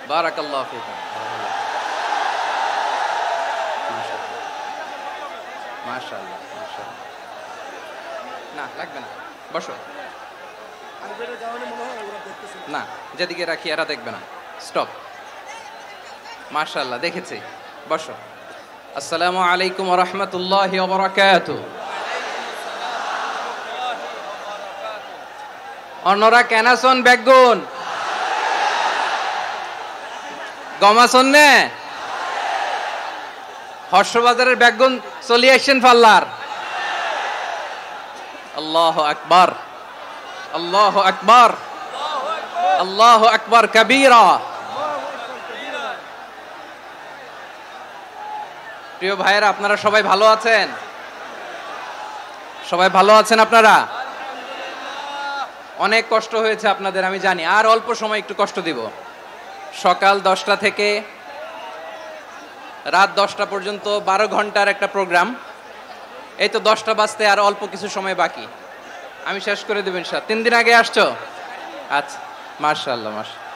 বারাকাল্লাহু ফিকুম। মাশাআল্লাহ মাশাআল্লাহ। না লাগবে না, বসো। না, যেদিকে রাখি এরা দেখবে না। স্টপ। মাশাআল্লাহ, দেখেছি। বসো। আসসালামু আলাইকুম ওয়া রাহমাতুল্লাহি ওয়া বারাকাতুহু। অন্যরা কেন আছেন বেগুন গমাসন নে হর্ষবাজারের বেগুন চলে আসছেন ফাল্লার। আল্লাহু আকবার, আল্লাহু আকবার, আল্লাহু আকবার কবীরা। প্রিয় ভাইয়েরা, আপনারা সবাই ভালো আছেন? সবাই ভালো আছেন আপনারা? অনেক কষ্ট হয়েছে আপনাদের আমি জানি, আর অল্প সময় একটু কষ্ট দিব। সকাল 10টা থেকে রাত 10টা পর্যন্ত 12 ঘন্টার একটা প্রোগ্রাম। এই তো 10টা বাজতে আর অল্প কিছু সময় বাকি, আমি শেষ করে দেব ইনশাআল্লাহ। 3 দিন আগে আসছো? আচ্ছা, মাশাআল্লাহ মাশাআল্লাহ।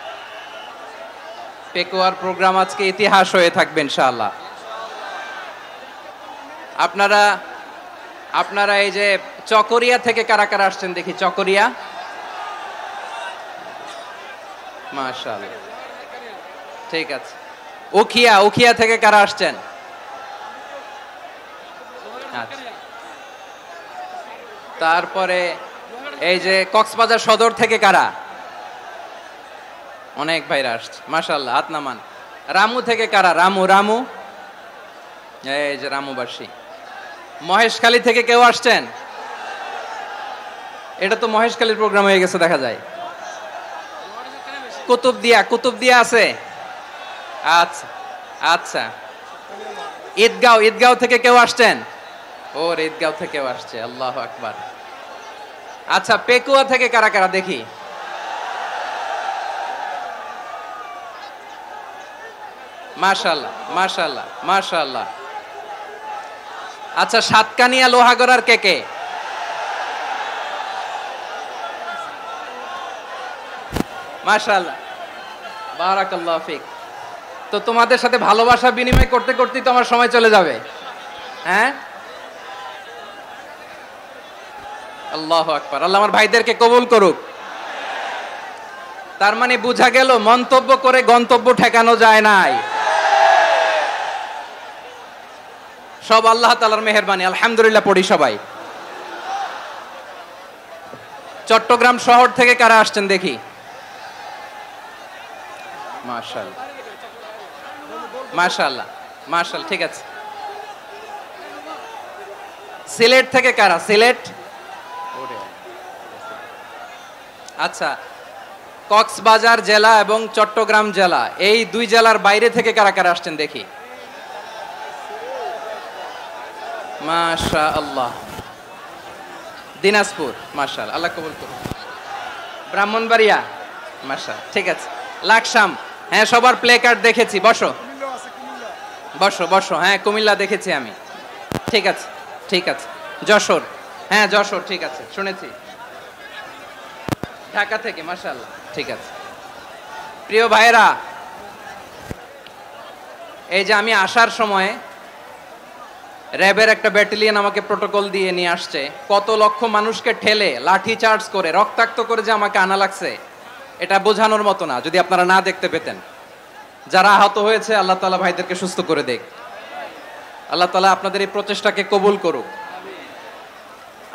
পেকুয়ার প্রোগ্রাম আজকে ইতিহাস হয়ে থাকবে ইনশাআল্লাহ। আপনারা এই যে চকরিয়া থেকে কারা কারা আসছেন দেখি। চকরিয়া, মাশাআল্লাহ, ঠিক আছে। উখিয়া থেকে কারা আসছেন? আচ্ছা। তারপরে এই যে কক্সবাজার সদর থেকে কারা? অনেক ভাইরা আসছে, মাশাআল্লাহ, হাত নামান। রামু থেকে কারা? রামু, এই যে রামুবাসী। মহেশখালী থেকে কেউ আসছেন? এটা তো মহেশখালীর প্রোগ্রাম হয়ে গেছে দেখা যায়। কুতুবদিয়া আছে? আচ্ছা আচ্ছা। ঈদগাঁও থেকে কেউ আসছেন? ওর ঈদগাঁও থেকেও আসছে, আল্লাহু আকবার। আচ্ছা, পেকুয়া থেকে কারা কারা দেখি? মাশাআল্লাহ মাশাআল্লাহ মাশাআল্লাহ। আচ্ছা, সাতকানিয়া লোহাগড়ার কে? মাশাআল্লাহ, বারাকাল্লাহু ফিক। তো তোমাদের সাথে ভালোবাসা বিনিময় করতে করতেই তো আমার সময় চলে যাবে। হ্যাঁ, আল্লাহু আকবার। আল্লাহ আমার ভাইদেরকে কবুল করুক। তার মানে বোঝা গেল মন্তব্য করে গন্তব্য ঠেকানো যায় নাই, সব আল্লাহ তাআলার মেহেরবানি। আলহামদুলিল্লাহ পড়ি সবাই। চট্টগ্রাম শহর থেকে কারা আসছেন দেখি? মাশাআল্লাহ মাশাআল্লাহ মাশাআল্লাহ, ঠিক আছে। সিলেট থেকে কারা? সিলেট, আচ্ছা। কক্সবাজার জেলা এবং চট্টগ্রাম জেলা, এই দুই জেলার বাইরে থেকে কারা কারা আসছেন দেখি? মাশাআল্লাহ। দিনাজপুর, মাশাআল্লাহ, আল্লাহ কবুল করুন। ব্রাহ্মণবাড়িয়া, মাশাআল্লাহ, ঠিক আছে। লাকসাম, হ্যাঁ, সবার প্লে কার্ড দেখেছি। বসো বসো। হ্যাঁ, কুমিল্লা দেখেছি আমি, ঠিক আছে ঠিক আছে। যশোর, হ্যাঁ যশোর, ঠিক আছে, শুনেছি। ঢাকা থেকে, মাশাআল্লাহ, ঠিক আছে। প্রিয় ভাইরা, এই যে আমি আসার সময় র্যাবের একটা ব্যাটালিয়ন আমাকে প্রোটোকল দিয়ে নিয়ে আসছে, কত লক্ষ মানুষকে ঠেলে লাঠি চার্জ করে রক্তাক্ত করে যে আমাকে আনা লাগছে, এটা বোঝানোর মতো না যদি আপনারা না দেখতে পেতেন। যারা আহত হয়েছে, আল্লাহ তাআলা ভাইদেরকে সুস্থ করে দেখ। আল্লাহ তাআলা আপনাদের এই প্রচেষ্টাকে কবুল করুক।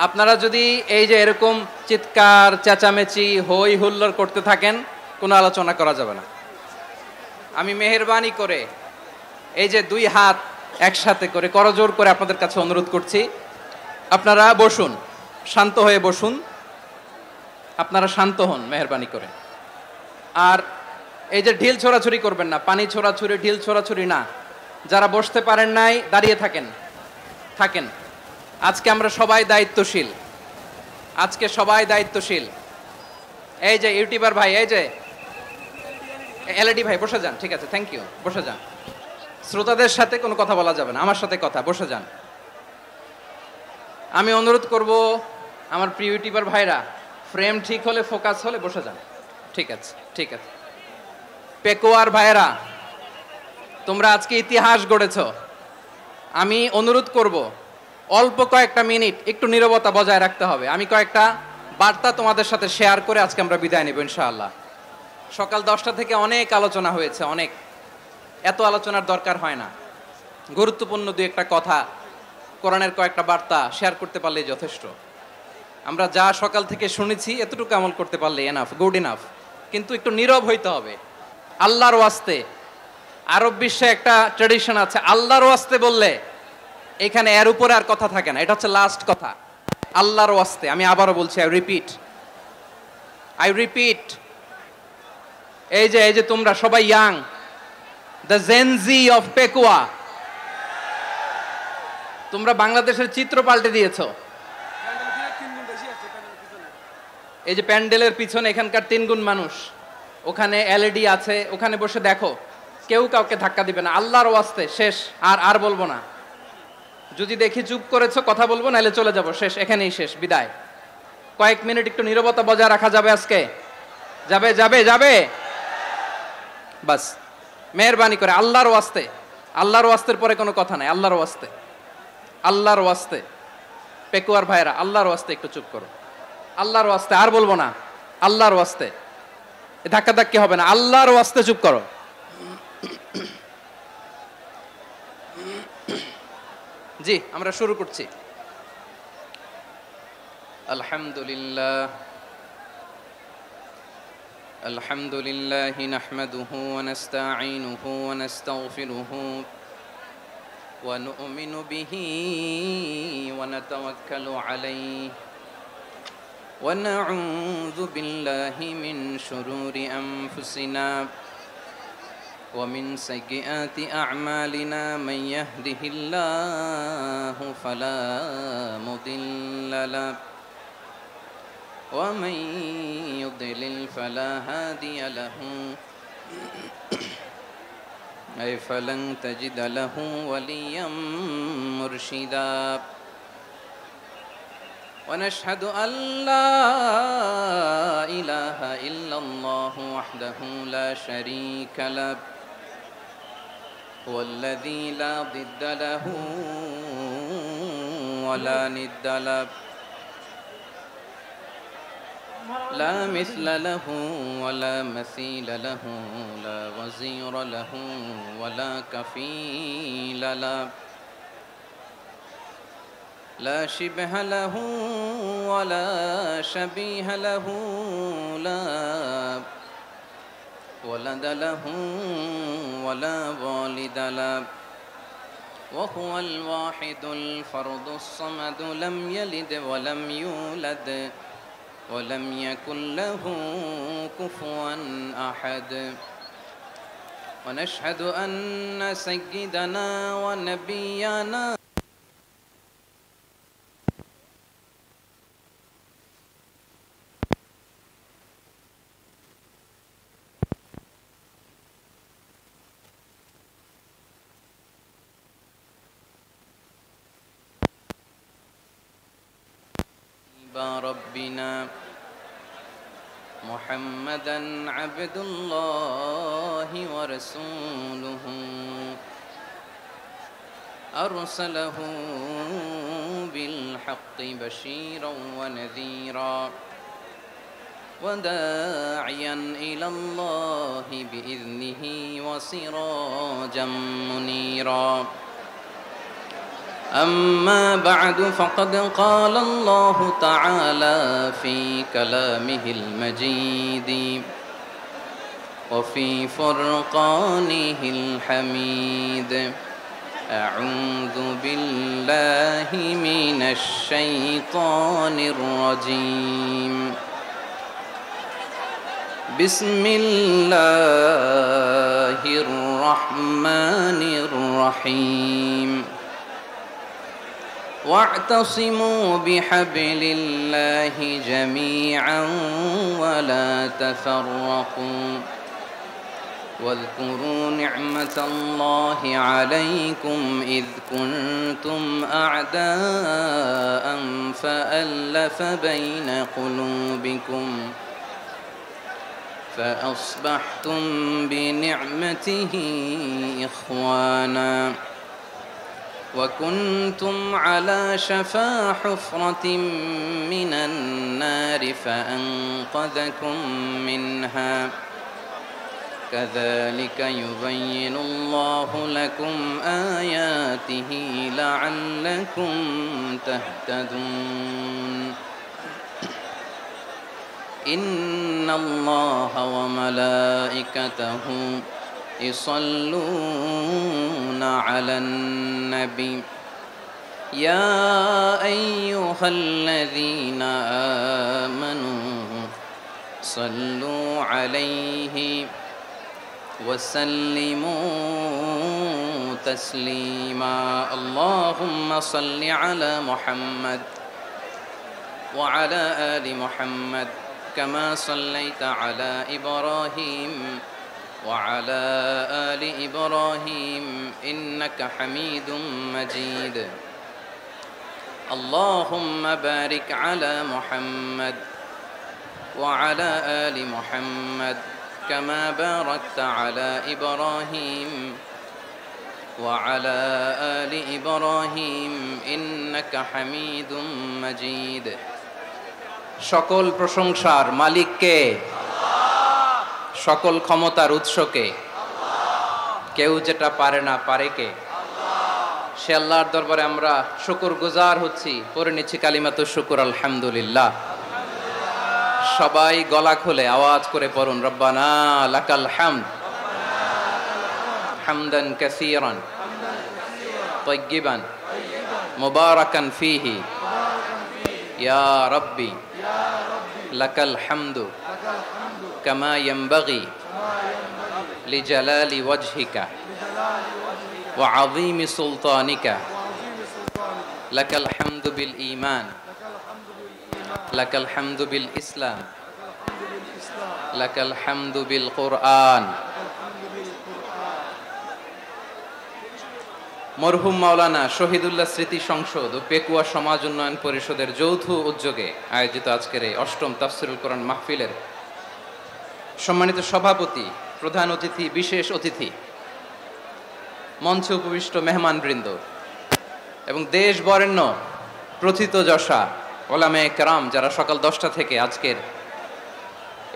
আপনারা যদি এই যে এরকম চিৎকার চেঁচামেচি হই হুল্লোড় করতে থাকেন, কোনো আলোচনা করা যাবে না। আমি মেহেরবানি করে এই যে দুই হাত একসাথে করে করজোর করে আপনাদের কাছে অনুরোধ করছি, আপনারা বসুন, শান্ত হয়ে বসুন, আপনারা শান্ত হন মেহেরবানি করে। আর এই যে ঢিল ছোড়াছুরি করবেন না, পানি ছোড়াছুরি, ঢিল ছোড়াছুরি না। যারা বসতে পারেন নাই দাঁড়িয়ে থাকেন, থাকেন। আজকে আমরা সবাই দায়িত্বশীল, আজকে সবাই দায়িত্বশীল। এই যে ইউটিউবার ভাই, এই যে এলইডি ভাই, বসে যান। ঠিক আছে, থ্যাংক ইউ, বসে যান। শ্রোতাদের সাথে কোনো কথা বলা যাবে না, আমার সাথে কথা, বসে যান। আমি অনুরোধ করব আমার প্রিয় ইউটিউবার ভাইরা, ফ্রেম ঠিক হলে, ফোকাস হলে বসে যান। ঠিক আছে, ঠিক আছে। পেকোয়ার ভাইরা, তোমরা আজকে ইতিহাস গড়েছ। আমি অনুরোধ করব অল্প কয়েকটা মিনিট একটু নীরবতা বজায় রাখতে হবে। আমি কয়েকটা বার্তা তোমাদের সাথে শেয়ার করে আজকে আমরা বিদায় নেব ইনশাআল্লাহ। সকাল 10টা থেকে অনেক আলোচনা হয়েছে, অনেক, এত আলোচনার দরকার হয় না। গুরুত্বপূর্ণ দুই একটা কথা, কোরআনের কয়েকটা বার্তা শেয়ার করতে পারলেই যথেষ্ট। আমরা যা সকাল থেকে শুনেছি এতটুকু আমল করতে পারলে এনাফ, গুড ইনাফ। কিন্তু একটু নীরব হইতে হবে আল্লাহর ওয়াস্তে। আরব বিশ্বে একটা ট্র্যাডিশন আছে, আল্লাহর ওয়াস্তে বললে এখানে এর উপরে আর কথা থাকে না, এটা হচ্ছে লাস্ট কথা। আল্লাহর ওয়াস্তে, আমি আবারও বলছি, আই রিপিট। এই যে তোমরা সবাই young, the Gen Z of Pekua, তোমরা বাংলাদেশের চিত্র পাল্টে দিয়েছো। এই যে প্যান্ডেলের পিছনে এখানকার 3 গুণ মানুষ, ওখানে এলইডি আছে, ওখানে বসে দেখো, কেউ কাউকে ধাক্কা দিবে না। আল্লাহর ওয়াস্তে, শেষ। আর বলবো না। যদি দেখি চুপ করেছো, কথা বলবো, নাহলে চলে যাব, শেষ, এখানেই শেষ, বিদায়। কয়েক মিনিট একটু নীরবতা বজায় রাখা যাবে আজকে? যাবে যাবে যাবে? বাস, মেহেরবানি করে আল্লাহর ওয়াস্তে। আল্লাহর ওয়াস্তের পরে কোনো কথা নাই, আল্লাহর ওয়াস্তে, আল্লাহর ওয়াস্তে। পেকুয়ার ভাইরা, আল্লাহর ওয়াস্তে একটু চুপ করো, আল্লাহর ওয়াস্তে। আর বলবো না, আল্লাহর ওয়াস্তে। ধাক্কা ধাক্কি হবে না, আল্লাহর ওয়াস্তে চুপ করো। জি, আমরা শুরু করছি। আলহামদুলিল্লাহ, আলহামদুলিল্লাহি নাহমাদুহু ওয়া নাস্তাঈনুহু ওয়া নাস্তাগফিরুহু ওয়া নু'মিনু বিহি ওয়া নাতাওয়াক্কালু আলাইহি ওয়া নাউযু বিল্লাহি মিন শুরুরি আনফুসিনা ওয়া মিন সাইয়্যিআতি আ'মালিনা মান ইয়াহদিহিল্লাহু ফালা মুদিল্লা লাহু ওয়া মান ইউদ্লিল ফালা হাদিয়া লাহু أي فلن تجد له وليا مرشدا ونشهد أن لا إله إلا الله وحده لا شريك له هو الذي لا ضد له ولا ند له لا مثل له ولا مثيل له لا وزير له ولا كفيل له لا شبه له ولا شبيه له لا ولد له ولا والد له وهو الواحد الفرد الصمد لم يلد ولم يولد ولم يكن له كفوا أحد ونشهد أن سيدنا ونبينا ربنا محمدا عبد الله ورسوله أرسله بالحق بشيرا ونذيرا وداعيا إلى الله بإذنه وسراجا منيرا أما بعد فقد قال الله تعالى في كلامه المجيد وفي فرقانه الحميد أعوذ بالله من الشيطان الرجيم بسم الله الرحمن الرحيم واعتصموا بحبل الله جميعا ولا تفرقوا واذكروا نعمة الله عليكم إذ كنتم أعداء فألف بين قلوبكم فأصبحتم بنعمته إخوانا وكنتم على شفا حفرة من النار فأنقذكم منها كذلك يبين الله لكم آياته لعلكم تهتدون إن الله وملائكته يصلون على النبي يا أيها الذين آمنوا صلوا عليه وسلموا تسليما اللهم صل على محمد وعلى آل محمد كما صليت على إبراهيم وعلى آل إبراهيم إنك حميد مجيد اللهم بارك على محمد وعلى آل محمد كما باركت على إبراهيم وعلى آل إبراهيم إنك حميد مجيد সকল প্রশংসার মালিক কে? আল্লাহ। সকল ক্ষমতার উৎস কে? আল্লাহ। কেউ যেটা পারে না পারে কে? আল্লাহ। সে আল্লাহর দরবারে আমরা শুকরগুজার হচ্ছি, পড়ে নিচ্ছি কালিমাতু শুকর আলহামদুলিল্লাহ। সবাই গলা খুলে আওয়াজ করে পড়ুন রব্বানা লাকাল হামদ হামদান কাসীরান তাইয়্যিবান মুবারাকান ফীহি ইয়া রাব্বি লাকাল হামদু কামা ইয়ানবাগি লিজালালি ওয়াজহিকা ওয়া আযীমি সুলতানিকা লাকাল হামদু বিল ঈমান লাকাল হামদু বিল ইসলাম লাকাল হামদু বিল কুরআন। মরহুম মাওলানা শহীদুল্লাহ স্মৃতি সংসদ ও পেকুয়া সমাজ উন্নয়ন পরিষদের যৌথ উদ্যোগে আয়োজিত আজকের এই অষ্টম তাফসিরুল কোরআন মাহফিলের সম্মানিত সভাপতি, প্রধান অতিথি, বিশেষ অতিথি, মঞ্চে উপবিষ্ট মেহমানবৃন্দ এবং দেশ বরেণ্য প্রথিতযশা ওলামে কেরাম যারা সকাল 10টা থেকে আজকের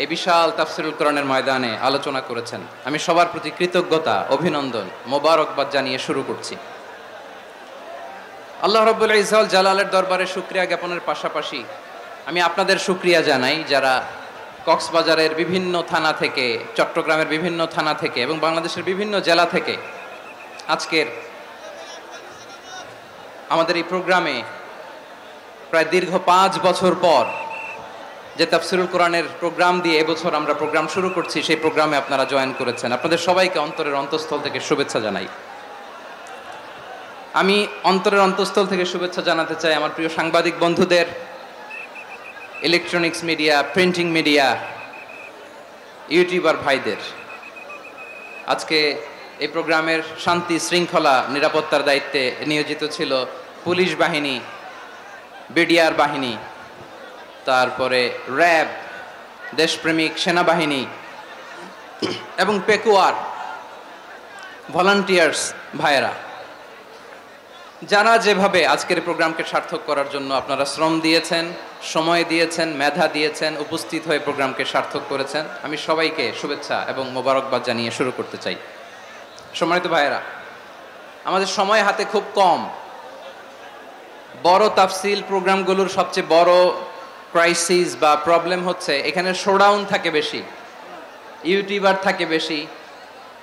এই বিশাল তাফসিরুল কোরআনের ময়দানে আলোচনা করেছেন, আমি সবার প্রতি কৃতজ্ঞতা, অভিনন্দন, মোবারকবাদ জানিয়ে শুরু করছি। আল্লাহ রাব্বুল ইজ্জত জালালের দরবারে শুকরিয়া জ্ঞাপনের পাশাপাশি আমি আপনাদের শুকরিয়া জানাই যারা কক্সবাজারের বিভিন্ন থানা থেকে, চট্টগ্রামের বিভিন্ন থানা থেকে এবং বাংলাদেশের বিভিন্ন জেলা থেকে আজকের আমাদের এই প্রোগ্রামে প্রায় দীর্ঘ 5 বছর পর যে তাফসিরুল কোরআনের প্রোগ্রাম দিয়ে এবছর আমরা প্রোগ্রাম শুরু করছি, সেই প্রোগ্রামে আপনারা জয়েন করেছেন। আপনাদের সবাইকে অন্তরের অন্তঃস্থল থেকে শুভেচ্ছা জানাই। আমি অন্তরের অন্তঃস্থল থেকে শুভেচ্ছা জানাতে চাই আমার প্রিয় সাংবাদিক বন্ধুদের, electronics media, printing media, YouTuber ভাইদের। আজকে এই প্রোগ্রামের শান্তি শৃঙ্খলা নিরাপত্তার দায়িত্বে নিয়োজিত ছিল পুলিশ বাহিনী, বিডিআর বাহিনী, তারপরে র্যাব, দেশপ্রেমিক সেনাবাহিনী এবং পেকুয়ার ভলান্টিয়ার্স ভাইয়েরা, যারা যেভাবে আজকের প্রোগ্রামকে সার্থক করার জন্য আপনারা শ্রম দিয়েছেন, সময় দিয়েছেন, মেধা দিয়েছেন, উপস্থিত হয়ে প্রোগ্রামকে সার্থক করেছেন, আমি সবাইকে শুভেচ্ছা এবং মোবারকবাদ জানিয়ে শুরু করতে চাই। সম্মানিত ভাইয়েরা, আমাদের সময় হাতে খুব কম। বড় তাফসিল প্রোগ্রামগুলোর সবচেয়ে বড় ক্রাইসিস বা প্রবলেম হচ্ছে এখানে শোডাউন থাকে বেশি, ইউটিউবার থাকে বেশি,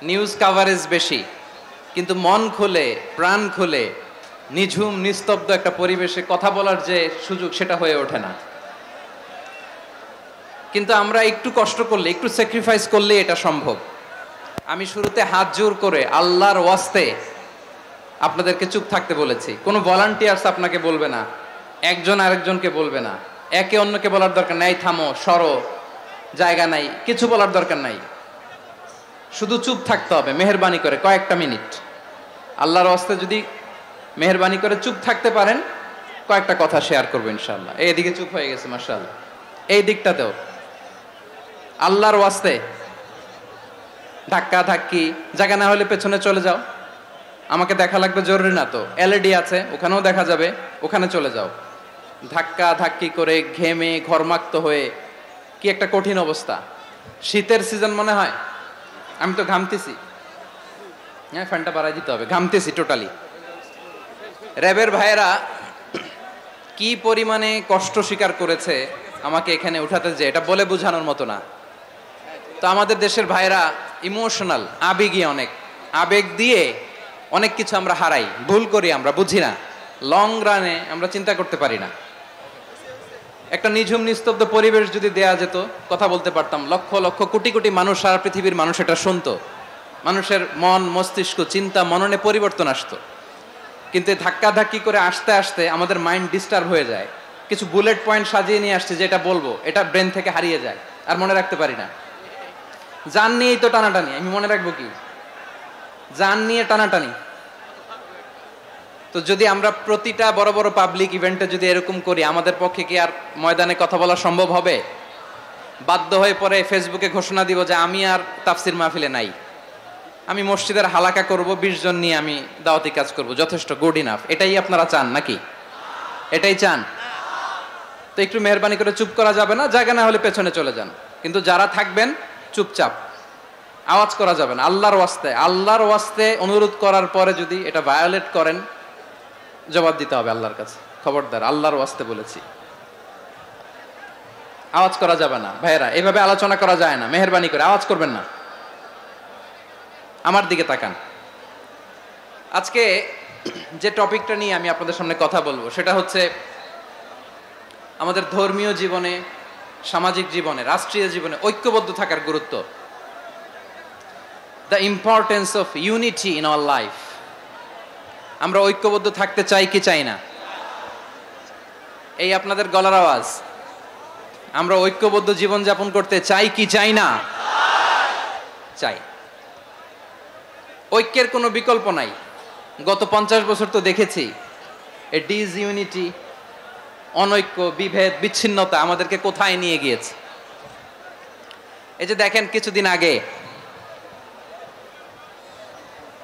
নিউজ কাভারেজ বেশি, কিন্তু মন খুলে প্রাণ খুলে নিঝুম নিস্তব্ধ একটা পরিবেশে কথা বলার যে সুযোগ সেটা হয়ে ওঠে না। কিন্তু আমরা একটু কষ্ট করলে, একটু স্যাক্রিফাইস করলে এটা সম্ভব। আমি শুরুতে হাত জোর করে আল্লাহর ওয়াস্তে আপনাদেরকে চুপ থাকতে বলেছি। কোনো ভলান্টিয়ার্স আপনাকে বলবে না, একজন আরেকজনকে বলবে না, একে অন্যকে বলার দরকার নাই, থামো সরো, জায়গা নাই, কিছু বলার দরকার নাই। শুধু চুপ থাকতে হবে মেহেরবানি করে কয়েকটা মিনিট। আল্লাহর ওয়াস্তে যদি মেহেরবানি করে চুপ থাকতে পারেন, কয়েকটা কথা শেয়ার করবো ইনশাআল্লাহ। এইদিকে চুপ হয়ে গেছে মাশাআল্লাহ, এই দিকটাতেও আল্লাহর ওয়াস্তে ধাক্কা ধাক্কি, জায়গা না হলে পেছনে চলে যাও। আমাকে দেখা লাগবে জরুরি না তো, এলইডি আছে ওখানেও দেখা যাবে, ওখানে চলে যাও। ধাক্কা ধাক্কি করে ঘেমে ঘরমাক্ত হয়ে কি একটা কঠিন অবস্থা। শীতের সিজন মনে হয়, আমি তো ঘামতেছি। হ্যাঁ, ফ্যানটা বাড়াই দিতে হবে, ঘামতেছি টোটালি। র্যাবের ভাইয়েরা কি পরিমাণে কষ্ট স্বীকার করেছে আমাকে এখানে উঠাতে, যে এটা বলে বোঝানোর মতো না। তো আমাদের দেশের ভাইরা ইমোশনাল, আবেগী, অনেক আবেগ দিয়ে অনেক কিছু আমরা হারাই, ভুল করি, আমরা বুঝি না, লং রানে আমরা চিন্তা করতে পারি না। একটা নিঝুম নিস্তব্ধ পরিবেশ যদি দেয়া যেত, কথা বলতে পারতাম, লক্ষ লক্ষ কোটি কোটি মানুষ, সারা পৃথিবীর মানুষ এটা শুনতো, মানুষের মন মস্তিষ্ক চিন্তা মননে পরিবর্তন আসতো। কিন্তু ধাক্কা ধাক্কি করে আসতে আসতে আমাদের মাইন্ড ডিস্টার্ব হয়ে যায়। কিছু বুলেট পয়েন্ট সাজিয়ে নিয়ে আসছে, যেটা বলবো এটা ব্রেন থেকে হারিয়ে যায়, আর মনে রাখতে পারি না। জান নিয়েই তো টানাটানি, আমি মনে রাখবো কি? জান নিয়ে টানাটানি। তো যদি আমরা প্রতিটা বড় বড় পাবলিক ইভেন্টে যদি এরকম করি, আমাদের পক্ষে কি আর ময়দানে কথা বলা সম্ভব হবে? বাধ্য হয়ে পরে ফেসবুকে ঘোষণা দিব যে আমি আর তাফসির মাহফিলে নাই, আমি মসজিদের হালাকা করব, 20 জন নিয়ে আমি দাওয়াতি কাজ করব, যথেষ্ট, গুড ইনাফ। এটাই আপনারা চান নাকি? এটাই চান? তো একটু মেহরবানি করে চুপ করা যাবে না? জায়গা না হলে পেছনে চলে যান, কিন্তু যারা থাকবেন চুপচাপ, আওয়াজ করা যাবে না। আল্লাহর ওয়াস্তে, আল্লাহর ওয়াস্তে অনুরোধ করার পরে যদি এটা ভায়োলেট করেন, জবাব দিতে হবে আল্লাহর কাছে। খবরদার, আল্লাহর ওয়াস্তে বলেছি, আওয়াজ করা যাবে না। ভাইয়েরা, এইভাবে আলোচনা করা যায় না, মেহরবানি করে আওয়াজ করবেন না। আমার দিকে তাকান। আজকে যে টপিকটা নিয়ে আমি আপনাদের সামনে কথা বলবো, সেটা হচ্ছে আমাদের ধর্মীয় জীবনে, সামাজিক জীবনে, রাষ্ট্রীয় জীবনে ঐক্যবদ্ধ থাকার গুরুত্ব। The importance of unity in our life. আমরা ঐক্যবদ্ধ থাকতে চাই কি চাই না? এই আপনাদের গলার আওয়াজ। আমরা ঐক্যবদ্ধ জীবন যাপন করতে চাই কি চাই না? চাই। ঐক্যের কোনো বিকল্প নাই। গত 50 বছর তো দেখেছি এই ডিসইউনিটি, অনৈক্য, বিভেদ, বিচ্ছিন্নতা আমাদেরকে কোথায় নিয়ে গিয়েছে। এই যে দেখেন, কিছুদিন আগে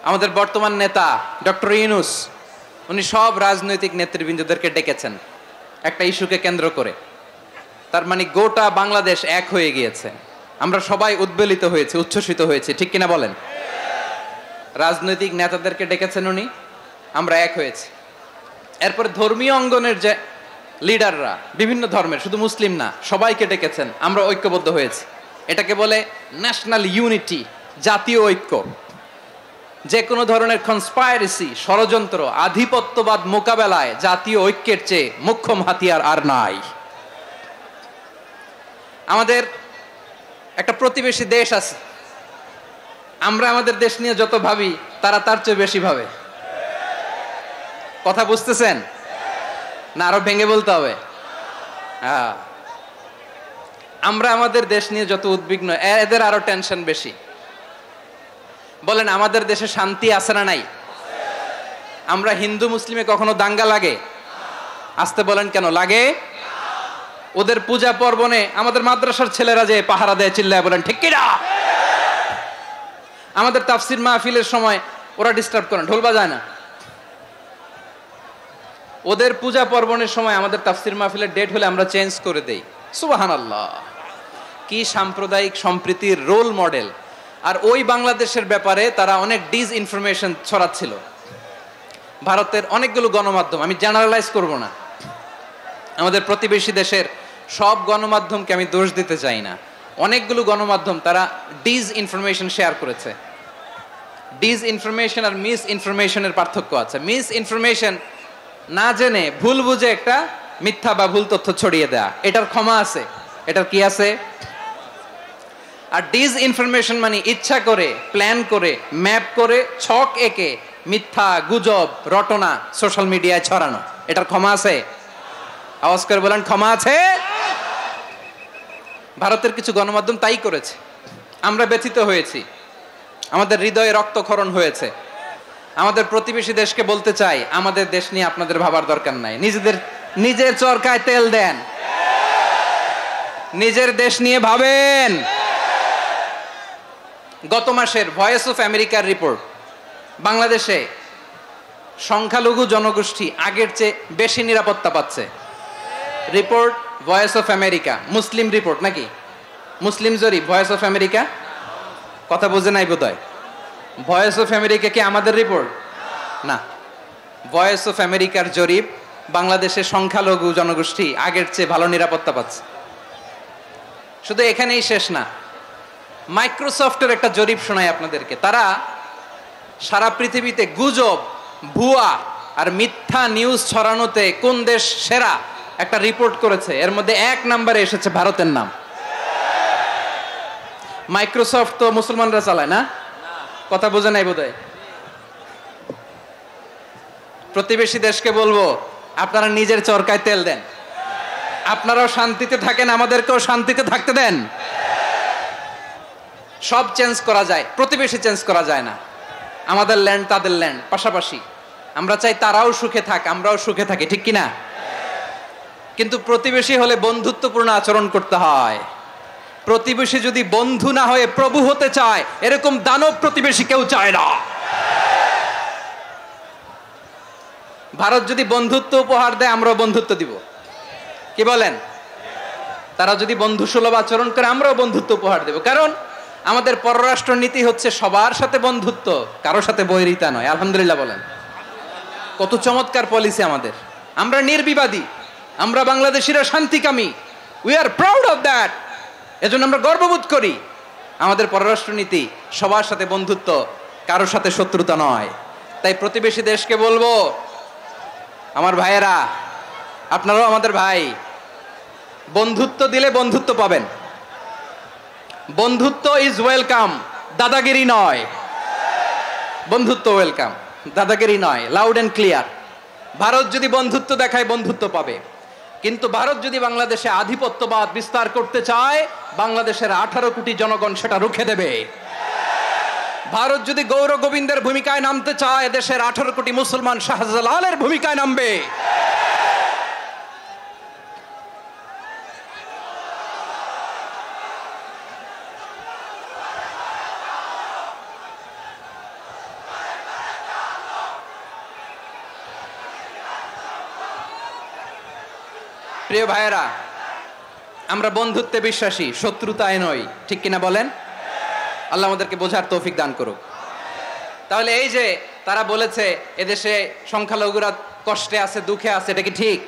আমাদের বর্তমান নেতা ডক্টর ইউনূস, উনি সব রাজনৈতিক নেতৃবৃন্দদেরকে ডেকেছেন একটা ইস্যুকে কেন্দ্র করে। তার মানে গোটা বাংলাদেশ এক হয়ে গিয়েছে। আমরা সবাই উদ্বেলিত হয়েছে, উচ্ছ্বসিত হয়েছে, ঠিক কিনা বলেন? রাজনৈতিক নেতাদেরকে ডেকেছেন উনি, আমরা এক হয়েছি। এরপরে ধর্মীয় অঙ্গনের যে লিডাররা, বিভিন্ন ধর্মের, শুধু মুসলিম না, সবাইকে ডেকেছেন, আমরা ঐক্যবদ্ধ হয়েছি। এটাকে বলে ন্যাশনাল ইউনিটি, জাতীয় ঐক্য। যে কোনো ধরনের কনস্পাইরেসি, ষড়যন্ত্র, আধিপত্যবাদ মোকাবেলায় জাতীয় ঐক্যের চেয়ে মোক্ষম হাতিয়ার আর নাই। আমাদের একটা প্রতিবেশী দেশ আছে, আমরা আমাদের দেশ নিয়ে যত ভাবি, তারা তার চেয়ে বেশি ভাবে। কথা বুঝতেছেন না? আরো ভেঙে বলতে হবে। হ্যাঁ, আমরা আমাদের দেশ নিয়ে যত উদ্বিগ্ন, এদের আরো টেনশন বেশি। বলেন, আমাদের দেশে শান্তি আছে না নাই? আমরা হিন্দু মুসলিমে কখনো দাঙ্গা লাগে? আসতে বলেন, কেন লাগে? ওদের পূজা পার্বণে আমাদের মাদ্রাসার ছেলেরা যে পাহারা দেয়, চিল্লায় বলেন ঠিক কিনা? আমাদের তাফসির মাহফিলের সময় ওরা ডিস্টার্ব করেন, ঢোল বাজায় না। ওদের পূজা পার্বণের সময় আমাদের তাফসির মাহফিলের ডেট হলে আমরা চেঞ্জ করে দেই। সুবহানাল্লাহ, কি সাম্প্রদায়িক সম্প্রীতির রোল মডেল। আর ওই বাংলাদেশের ব্যাপারে তারা অনেক ডিসইনফরমেশন ছড়াচ্ছিল। ভারতের অনেকগুলো গণমাধ্যম, আমি জেনারেলাইজ করব না, আমাদের প্রতিবেশী দেশের সব গণমাধ্যমকে আমি দোষ দিতে চাই না, অনেকগুলো গণমাধ্যম তারা ডিসইনফরমেশন শেয়ার করেছে। ডিস ইনফরমেশন আর মিস ইনফরমেশনের পার্থক্য আছে। মিস ইনফরমেশন না জেনে ভুল বুঝে একটা মিথ্যা বা ভুল তথ্য ছড়িয়ে দেয়া, এটার ক্ষমা আছে, এটার কি আছে। আর ডিস ইনফরমেশন মানে ইচ্ছা করে, প্ল্যান করে, ম্যাপ করে, ছক এঁকে মিথ্যা, গুজব, রটনা সোশ্যাল মিডিয়ায় ছড়ানো, এটার ক্ষমা আছে। আওয়াজ করে বলেন ক্ষমা আছে। ভারতের কিছু গণমাধ্যম তাই করেছে, আমরা ব্যথিত হয়েছি, আমাদের হৃদয়ে রক্তক্ষরণ হয়েছে। আমাদের প্রতিবেশী দেশকে বলতে চাই, আমাদের দেশ নিয়ে আপনাদের ভাবার দরকার নাই, নিজের চরকায় তেল দেন, নিজের দেশ নিয়ে ভাবেন। গত মাসের ভয়েস অফ আমেরিকার রিপোর্ট, বাংলাদেশে সংখ্যালঘু জনগোষ্ঠী আগের চেয়ে বেশি নিরাপত্তা পাচ্ছে। Report voice of America, Muslim report নাকি, মুসলিম জরিপ ভয়েস অফ আমেরিকা। কথা বোঝে নাই বোধহয়। ভয়েস অফ আমেরিকা কি আমাদের রিপোর্ট না, ভয়েস অফ আমেরিকার জরিপ, বাংলাদেশের সংখ্যালঘু জনগোষ্ঠী আগের চেয়ে ভালো নিরাপত্তা পাচ্ছে। শুধু এখানেই শেষ না, মাইক্রোসফটের একটা জরিপ শোনায় আপনাদেরকে। তারা সারা পৃথিবীতে গুজব, ভুয়া আর মিথ্যা নিউজ ছড়ানোতে কোন দেশ সেরা একটা রিপোর্ট করেছে, এর মধ্যে 1 নম্বরে এসেছে ভারতের নাম। মাইক্রোসফট তো মুসলমানরা চালায় না, কথা বোঝে নাই বোধহয়। প্রতিবেশী দেশকে বলবো, আপনারা নিজের চরকায় তেল দেন, আপনারাও শান্তিতে থাকেন, আমাদেরকেও শান্তিতে থাকতে দেন। সব চেঞ্জ করা যায়, প্রতিবেশী চেঞ্জ করা যায় না। আমাদের ল্যান্ড তাদের ল্যান্ড, পাশাপাশি। আমরা চাই তারাও সুখে থাক, আমরাও সুখে থাকি, ঠিক কিনা? কিন্তু প্রতিবেশী হলে বন্ধুত্বপূর্ণ আচরণ করতে হয়। প্রতিবেশী যদি বন্ধু না হয়ে প্রভু হতে চায়, এরকম দানব প্রতিবেশী কেউ চায় না। ভারত যদি বন্ধুত্ব উপহার দেয়, আমরাও বন্ধুত্ব দিব, কি বলেন? তারা যদি বন্ধুসুলভ আচরণ করে, আমরাও বন্ধুত্ব উপহার দেব। কারণ আমাদের পররাষ্ট্র নীতি হচ্ছে সবার সাথে বন্ধুত্ব, কারো সাথে বৈরিতা নয়। আলহামদুলিল্লাহ বলেন, কত চমৎকার পলিসি আমাদের। আমরা নির্বিবাদী, আমরা বাংলাদেশিরা শান্তিকামী, we are proud of that. এজন্য আমরা গর্ববোধ করি। আমাদের পররাষ্ট্র নীতি সবার সাথে বন্ধুত্ব, কারোর সাথে শত্রুতা নয়। তাই প্রতিবেশী দেশকে বলবো, আমার ভাইয়েরা, আপনারাও আমাদের ভাই, বন্ধুত্ব দিলে বন্ধুত্ব পাবেন। বন্ধুত্ব ইজ ওয়েলকাম, দাদাগিরি নয়। বন্ধুত্ব ওয়েলকাম, দাদাগিরি নয়, লাউড এন্ড ক্লিয়ার। ভারত যদি বন্ধুত্ব দেখায়, বন্ধুত্ব পাবে। কিন্তু ভারত যদি বাংলাদেশে আধিপত্যবাদ বিস্তার করতে চায়, বাংলাদেশের 18 কোটি জনগণ সেটা রুখে দেবে। ভারত যদি গৌর গোবিন্দের ভূমিকায় নামতে চায়, দেশের 18 কোটি মুসলমান শাহজালালের ভূমিকায় নামবে। প্রিয় ভাইয়েরা, আমরা বন্ধুত্বে বিশ্বাসী, শত্রুতায় নই, ঠিক কিনা বলেন? আল্লাহ আমাদেরকে বোঝার তৌফিক দান করুক। তাহলে এই যে তারা বলেছে এদেশে সংখ্যালঘুরা কষ্টে আছে, দুঃখে আছে, এটা কি ঠিক?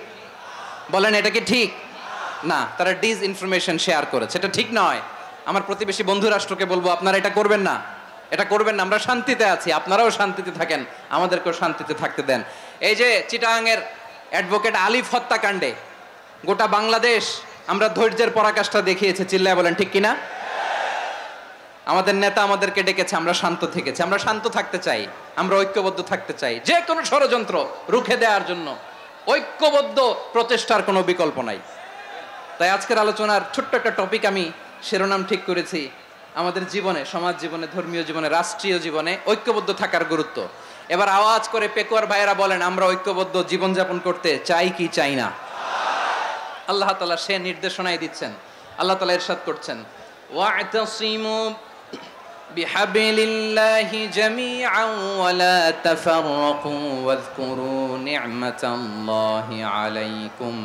বলেন, এটা কি ঠিক? না, তারা ডিস ইনফরমেশন শেয়ার করেছে, এটা ঠিক নয়। আমার প্রতিবেশী বন্ধু রাষ্ট্রকে বলবো, আপনারা এটা করবেন না, এটা করবেন না। আমরা শান্তিতে আছি, আপনারাও শান্তিতে থাকেন, আমাদেরকেও শান্তিতে থাকতে দেন। এই যে চিটাগাংয়ের অ্যাডভোকেট আলিফ হত্যাকাণ্ডে গোটা বাংলাদেশ আমরা ধৈর্যের পরাকাষ্ঠা দেখিয়েছে, চিল্লায় বলেন ঠিক কিনা? আমাদের নেতা আমাদেরকে ডেকেছে, আমরা শান্ত থেকেছি। আমরা শান্ত থাকতে চাই, আমরা ঐক্যবদ্ধ থাকতে চাই। যে কোনো ষড়যন্ত্র রুখে দেওয়ার জন্য ঐক্যবদ্ধ প্রচেষ্টার কোনো বিকল্প নাই। তাই আজকের আলোচনার ছোট্ট একটা টপিক আমি শিরোনাম ঠিক করেছি, আমাদের জীবনে, সমাজ জীবনে, ধর্মীয় জীবনে, রাষ্ট্রীয় জীবনে ঐক্যবদ্ধ থাকার গুরুত্ব। এবার আওয়াজ করে পেকুয়ার ভাইয়েরা বলেন, আমরা ঐক্যবদ্ধ জীবনযাপন করতে চাই কি চাই না? আল্লাহ তাআলা সে নির্দেশনাই দিচ্ছেন। আল্লাহ তাআলা ইরশাদ করছেন, ওয়া'তাসিমু বিহাবলিল্লাহি জামিআন ওয়া লা তাফাররাকু ওয়াযকুরু নি'মাতাল্লাহি আলাইকুম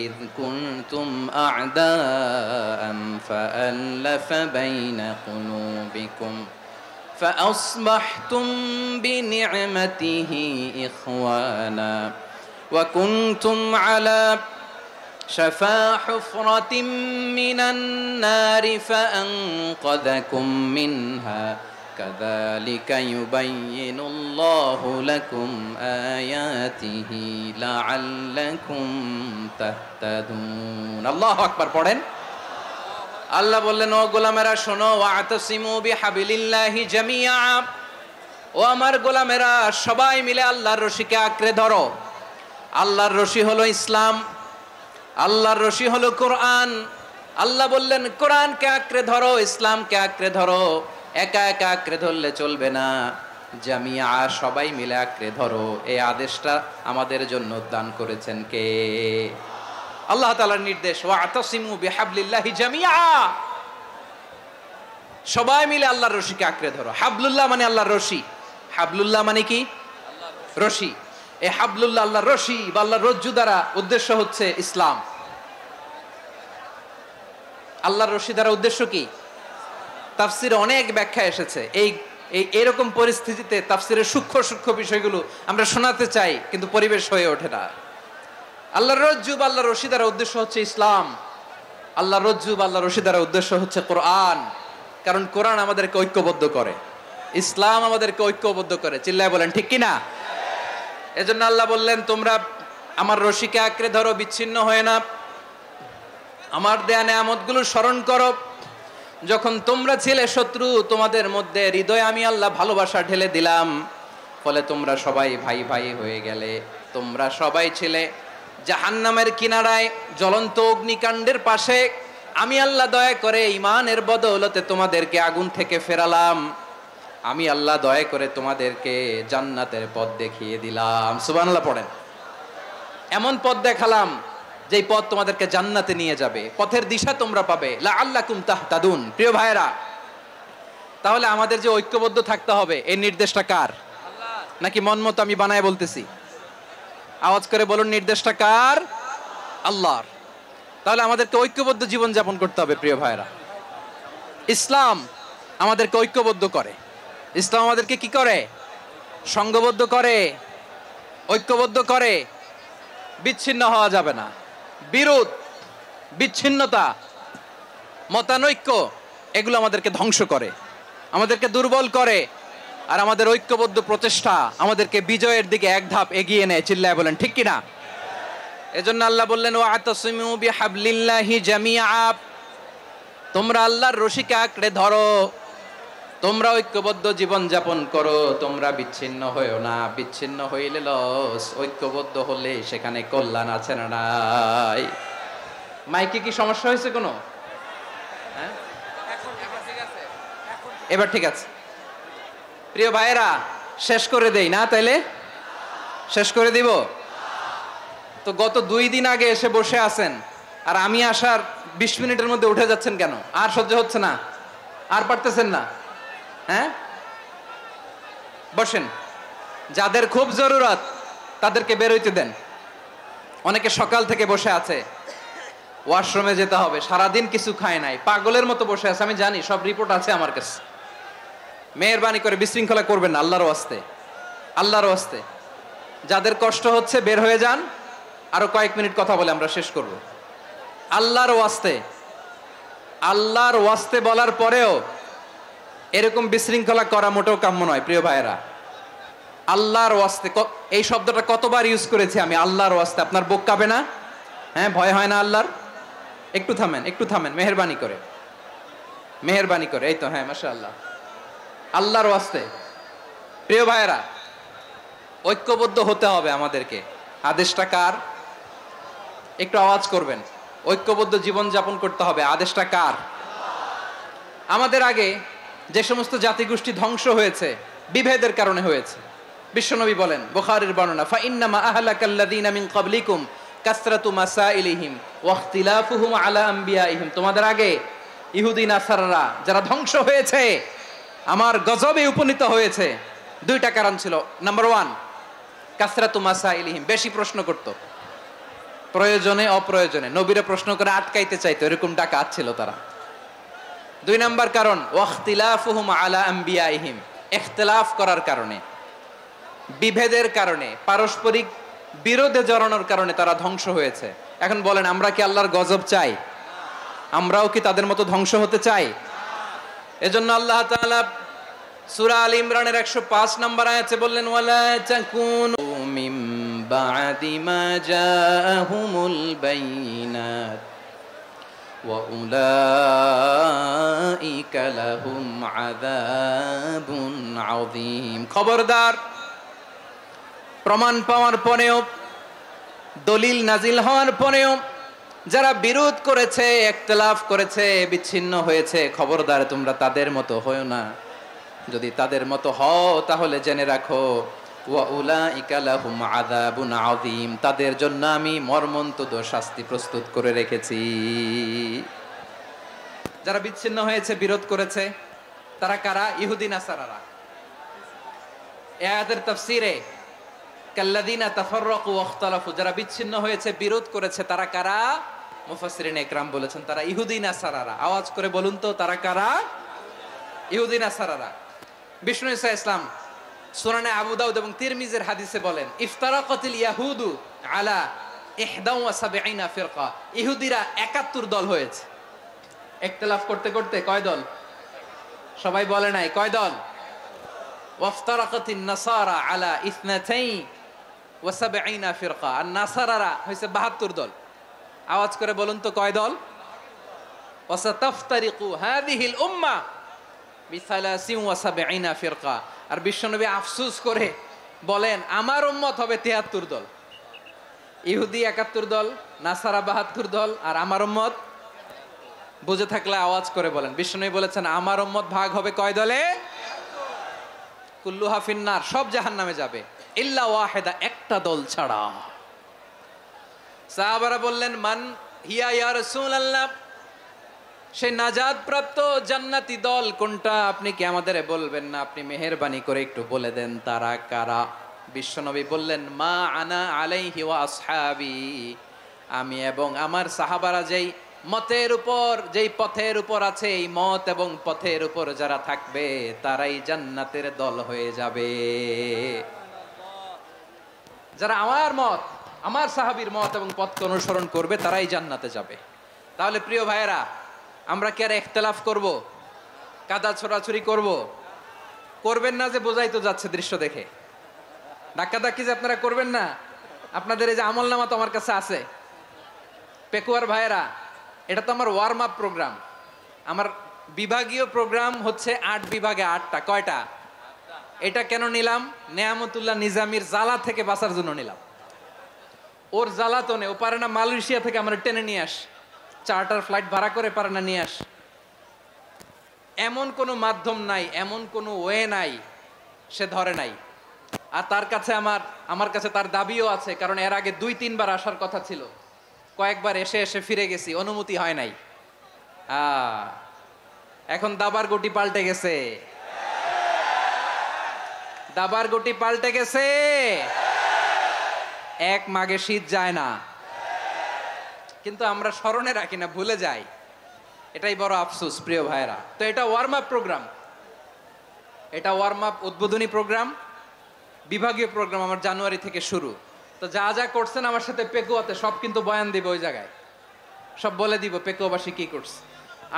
إذ كنتم أعداء فألف بين قلوبكم فأصبحتم بنعمته إخوانا وكنتم على شفا حفرة من النار فأنقذكم منها কাযালিকা ইউবাইয়িনুল্লাহু লাকুম আয়াতিহি লাআল্লাকুম তাহতাদুন। আল্লাহু আকবার পড়েন। আল্লাহ বললেন, ও গোলামেরা শোনো, ওয়াতাসিমু বিহাবিলিল্লাহি জামিআ, ও আমার গোলামেরা সবাই মিলে আল্লাহর রশিকে আঁকড়ে ধরো। আল্লাহর রশি হলো ইসলাম, আল্লাহর রশি হলো কোরআন। আল্লাহ বললেন কোরআনকে আঁকড়ে ধরো, ইসলামকে আঁকড়ে ধরো। একা একা আঁকড়ে ধরলে চলবে না, জামিয়া সবাই মিলে আঁকড়ে ধরো। এই আদেশটা আমাদের জন্য দান করেছেন কে? আল্লাহ তাআলার নির্দেশ, ওয়াতাসিমু বিহাবলিল্লাহি জামিআ, সবাই মিলে আল্লাহর রশিকে আঁকড়ে ধরো। হাবলুল্লাহ মানে আল্লাহর রশি, হাবলুল্লাহ মানে কি? রশি। এই হাবলুল্লাহ আল্লাহর রশি বা আল্লাহর রজ্জু দ্বারা উদ্দেশ্য হচ্ছে ইসলাম। আল্লাহর রশি দ্বারা উদ্দেশ্য কি? তাফসিরে অনেক ব্যাখ্যা এসেছে। এরকম পরিস্থিতিতে তাফসিরের সূক্ষ্ম সূক্ষ্ম বিষয়গুলো আমরা শোনাতে চাই, কিন্তু পরিবেশ হয়ে ওঠে না। আল্লাহর রজ্জু বা আল্লাহর রশি দ্বারা উদ্দেশ্য হচ্ছে ইসলাম। আল্লাহর রজ্জু বা আল্লাহর রশি দ্বারা উদ্দেশ্য হচ্ছে কোরআন, কারণ কোরআন আমাদেরকে ঐক্যবদ্ধ করে, ইসলাম আমাদেরকে ঐক্যবদ্ধ করে। চিল্লায় বলেন ঠিক কিনা? এজন্য আল্লাহ বললেন, তোমরা আমার রশিকে আঁকড়ে ধরো, বিচ্ছিন্ন হয়ে না। আমার দেয়া নেয়ামতগুলো স্মরণ করো। যখন তোমরা ছিলে শত্রু, তোমাদের মধ্যে হৃদয়ে আমি আল্লাহ ভালোবাসা ঢেলে দিলাম, ফলে তোমরা সবাই ভাই ভাই হয়ে গেলে। তোমরা সবাই ছিলে জাহান্নামের কিনারায়, জ্বলন্ত অগ্নিকাণ্ডের পাশে। আমি আল্লাহ দয়া করে ঈমানের বদৌলতে তোমাদেরকে আগুন থেকে ফেরালাম। আমি আল্লাহ দয়া করে তোমাদেরকে জান্নাতের পথ দেখিয়ে দিলাম। সুবহানাল্লাহ পড়েন। এমন পথ দেখালাম যেই পথ তোমাদেরকে জান্নাতে নিয়ে যাবে, পথের দিশা তোমরা পাবে। লাআল্লাকুম তাহতাদুন। প্রিয় ভাইরা, তাহলে আমাদের যে ঐক্যবদ্ধ থাকতে হবে, এই নির্দেশটা কার? নাকি মন মতো আমি বানায় বলতেছি? আওয়াজ করে বলুন, নির্দেশটা কার? আল্লাহর। তাহলে আমাদেরকে ঐক্যবদ্ধ জীবন যাপন করতে হবে। প্রিয় ভাইরা, ইসলাম আমাদেরকে ঐক্যবদ্ধ করে। ইসলাম আমাদেরকে কি করে? সংঘবদ্ধ করে, ঐক্যবদ্ধ করে। বিচ্ছিন্ন হওয়া যাবে না। বিরোধ, বিচ্ছিন্নতা, মতানৈক্য, এগুলো আমাদেরকে ধ্বংস করে, আমাদেরকে দুর্বল করে। আর আমাদের ঐক্যবদ্ধ প্রচেষ্টা আমাদেরকে বিজয়ের দিকে এক ধাপ এগিয়ে নেয়। চিল্লায় বলেন ঠিক কিনা? এজন্য আল্লাহ বললেন, ওয়াতাসিমু বিহাবলিল্লাহি জামিআ, তোমরা আল্লাহর রশিকে আঁকড়ে ধরো, তোমরা ঐক্যবদ্ধ জীবন যাপন করো, তোমরা বিচ্ছিন্ন হইও না। বিচ্ছিন্ন হইলে লস, ঐক্যবদ্ধ হলে সেখানে কল্যাণ আছে না নাই? মাইকে কি সমস্যা হয়েছে কোনো? হ্যাঁ, এবার ঠিক আছে। প্রিয় ভাইয়েরা, শেষ করে দেই না? তাইলে শেষ করে দিব তো। গত 2 দিন আগে এসে বসে আছেন, আর আমি আসার 20 মিনিটের মধ্যে উঠে যাচ্ছেন কেন? আর সহ্য হচ্ছে না? আর পারতেছেন না? হ্যাঁ, বসেন। যাদের খুব জরুরত তাদেরকে বের হইতে দেন। অনেকে সকাল থেকে বসে আছে, ওয়াশরুমে যেতে হবে, সারাদিন কিছু খায় নাই, পাগলের মতো বসে আছে। আমি জানি, সব রিপোর্ট আছে আমার কাছে। মেহেরবানি করে বিশৃঙ্খলা করবেন না, আল্লাহর ওয়াস্তে, আল্লাহর ওয়াস্তে। যাদের কষ্ট হচ্ছে বের হয়ে যান। আরো কয়েক মিনিট কথা বলে আমরা শেষ করব। আল্লাহর ওয়াস্তে, আল্লাহর ওয়াস্তে বলার পরেও এরকম বিশৃঙ্খলা করা মোটেও কাম্য নয়। প্রিয় ভাইয়েরা, আল্লাহর ওয়াস্তে, এই শব্দটা কতবার ইউজ করেছি আমি, আল্লাহর ওয়াস্তে। আপনার বুক কাঁপে না? হ্যাঁ, ভয় হয় না আল্লাহর? একটু থামেন, একটু থামেন, মেহেরবানি করে, মেহেরবানি করে। এই তো, হ্যাঁ, মাশাআল্লাহ। আল্লাহর ওয়াস্তে। প্রিয় ভাইয়েরা, ঐক্যবদ্ধ হতে হবে আমাদেরকে। আদেশটা কার? একটু আওয়াজ করবেন। ঐক্যবদ্ধ জীবন যাপন করতে হবে। আদেশটা কার? আমাদের আগে যে সমস্ত জাতিগোষ্ঠী ধ্বংস হয়েছে, বিভেদের কারণে হয়েছে। বিশ্বনবী বলেন, বুখারীর বর্ণনা, ফা ইন্নামা আহলাকাল্লাযীনা মিন ক্বাবলিকুম কাসরাতু মাসাইলিহিম ওয়া ইখতিলাফুহুম আলা আমবিয়াইহিম। তোমাদের আগে ইহুদি নাসারারা যারা ধ্বংস হয়েছে, আমার গজবে উপনীত হয়েছে, 2টা কারণ ছিল। নাম্বার 1, কাসরাতু মাসাইলিহিম, বেশি প্রশ্ন করত, প্রয়োজনে অপ্রয়োজনে নবীরা প্রশ্ন করে আটকাইতে চাইতো, এরকম ডাকাত ছিল তারা। 2 নাম্বার কারণ, ওয়াখতিলাফুহুম আলা আমবিয়াইহিম, ইখতিলাফ করার কারণে, বিভেদের কারণে, পারস্পরিক বিরোধে জড়ানোর কারণে তারা ধ্বংস হয়েছে। এখন বলেন, আমরা কি আল্লাহর গজব চাই? আমরাও কি তাদের মতো ধ্বংস হতে চাই? এজন্য আল্লাহ তাআলা সূরা আল ইমরানের 105 নম্বর আয়াতে বললেন ওয়ালা তাকুনু মিন বা'দি মা জাআহুমুল বাইনাত ওয়া উলাইকা লাহুম আযাবুন আযীম। খবরদার, প্রমাণ পাওয়ার পরেও, দলিল নাজিল হওয়ার পরেও যারা বিরোধ করেছে, ইখতিলাফ করেছে, বিচ্ছিন্ন হয়েছে, খবরদার তোমরা তাদের মতো হয়ো না। যদি তাদের মতো হও তাহলে জেনে রাখো ওয়া উলাইকা লাহুম আযাবুন আযীম, তাদের জন্য আমি মর্মন্তুদ শাস্তি প্রস্তুত করে রেখেছি। যারা বিচ্ছিন্ন হয়েছে, বিরোধ করেছে, তারা কারা? ইহুদি নাসারারা। এই আয়াতের তাফসীরে কাল্লাযীনা তাফাররাকু ওয়া ইখতালাফু, যারা বিচ্ছিন্ন হয়েছে, বিরোধ করেছে, তারা কারা? মুফাসসিরিন ইকরাম বলেছেন তারা ইহুদি নাসারারা। আওয়াজ করে বলুন তো, তারা কারা? ইহুদি নাসারারা। বিষ্ণু ঈসা ইসলাম সুনানে আবু দাউদ এবং তিরমিজির হাদিসে বলেন ইফতারাকাতিল ইয়াহুদু আলা 71 ফিরকা, ইহুদিরা 71 দল হয়েছে। ইখতিলাফ করতে করতে কয় দল? সবাই বলে নাই কয় দল? ওয়াফতারাকাতিন নাসারা আলা 72 ফিরকা, আর নাসারারা হইছে 72 দল। আওয়াজ করে বলুন তো কয় দল? ওয়াসাতাফতারিকু হাযিহিল উম্মাহ বি73 ফিরকা। আর বিশ্বনবী আফসোস করে বলেন আমার উম্মত হবে 73 দল। ইহুদি 71 দল, নাসারা 72 দল, আর আমার উম্মত, বুঝে থাকলে আওয়াজ করে বলেন। বিশ্বনবী বলেছেন আমার উম্মত ভাগ হবে কয় দলে? কুল্লুহা ফিন্নার, সব জাহান্নামে যাবে, ইল্লা ওয়াহিদা, একটা দল ছাড়া। সাহাবারা বললেন মান হিয়া ইয়া রাসূলুল্লাহ, সেই নাজাত প্রাপ্ত জান্নাতি দল কোনটা? আপনি কি আমাদের বলবেন না? আপনি মেহেরবানি করে একটু বলে দেন তারা কারা। বিশ্বনবী বললেন মা আনা আলাইহি ওয়া আসহাবি, আমি এবং আমার সাহাবারা যেই মতের উপর, যেই পথের উপর আছে, এই মত এবং পথের উপর যারা থাকবে তারাই জান্নাতের দল হয়ে যাবে। যারা আমার মত, আমার সাহাবীর মত এবং পথকে অনুসরণ করবে তারাই জান্নাতে যাবে। তাহলে প্রিয় ভাইয়েরা, আমরা কি আর ইখতিলাফ করব? কাদা ছোড়াছুরি করব? করবেন না যে বোঝাই তো যাচ্ছে দৃশ্য দেখে। ধাক্কাধাক্কি যে আপনারা করবেন না। আপনাদের এই যে আমলনামা তো আমার কাছে আছে। পেকুয়ার ভাইয়েরা, এটা তো আমার ওয়ার্ম আপ প্রোগ্রাম। আমার বিভাগীয় প্রোগ্রাম হচ্ছে 8 বিভাগে 8টা। কয়টা? এটা কেন নিলাম? নেয়ামতুল্লাহ নিজামীর জ্বালা থেকে বাঁচার জন্য নিলাম। ওর জ্বালাতনে ও পারে না মালয়েশিয়া থেকে আমরা টেনে নিয়ে আস, চার্টার ফ্লাইট ভাড়া করে পারে না নিয়ে আস। এমন কোনো মাধ্যম নাই, এমন কোনো ওয়ে নাই সে ধরে নাই। আর তার কাছে আমার কাছে তার দাবিও আছে, কারণ এর আগে 2-3 বার আসার কথা ছিল। কয়েকবার এসে এসে ফিরে গেছি, অনুমতি হয় নাই। এখন দাবার গুটি পাল্টে গেছে, দাবার গুটি পাল্টে গেছে। এক মাঘে শীত যায় না, কিন্তু আমরা স্মরণে রাখি না, ভুলে যাই। এটাই বড় আফসোস প্রিয় ভাইরা। তো এটা ওয়ার্ম আপ প্রোগ্রাম, এটা ওয়ার্ম আপ উদ্বোধনী প্রোগ্রাম, বিভাগীয় প্রোগ্রাম আমার জানুয়ারি থেকে শুরু। তো যা যা করছেন আমার সাথে পেকুয়াতে সব কিন্তু বয়ান দিব, ওই জায়গায় সব বলে দিব পেকুয়াবাসী কি করছে।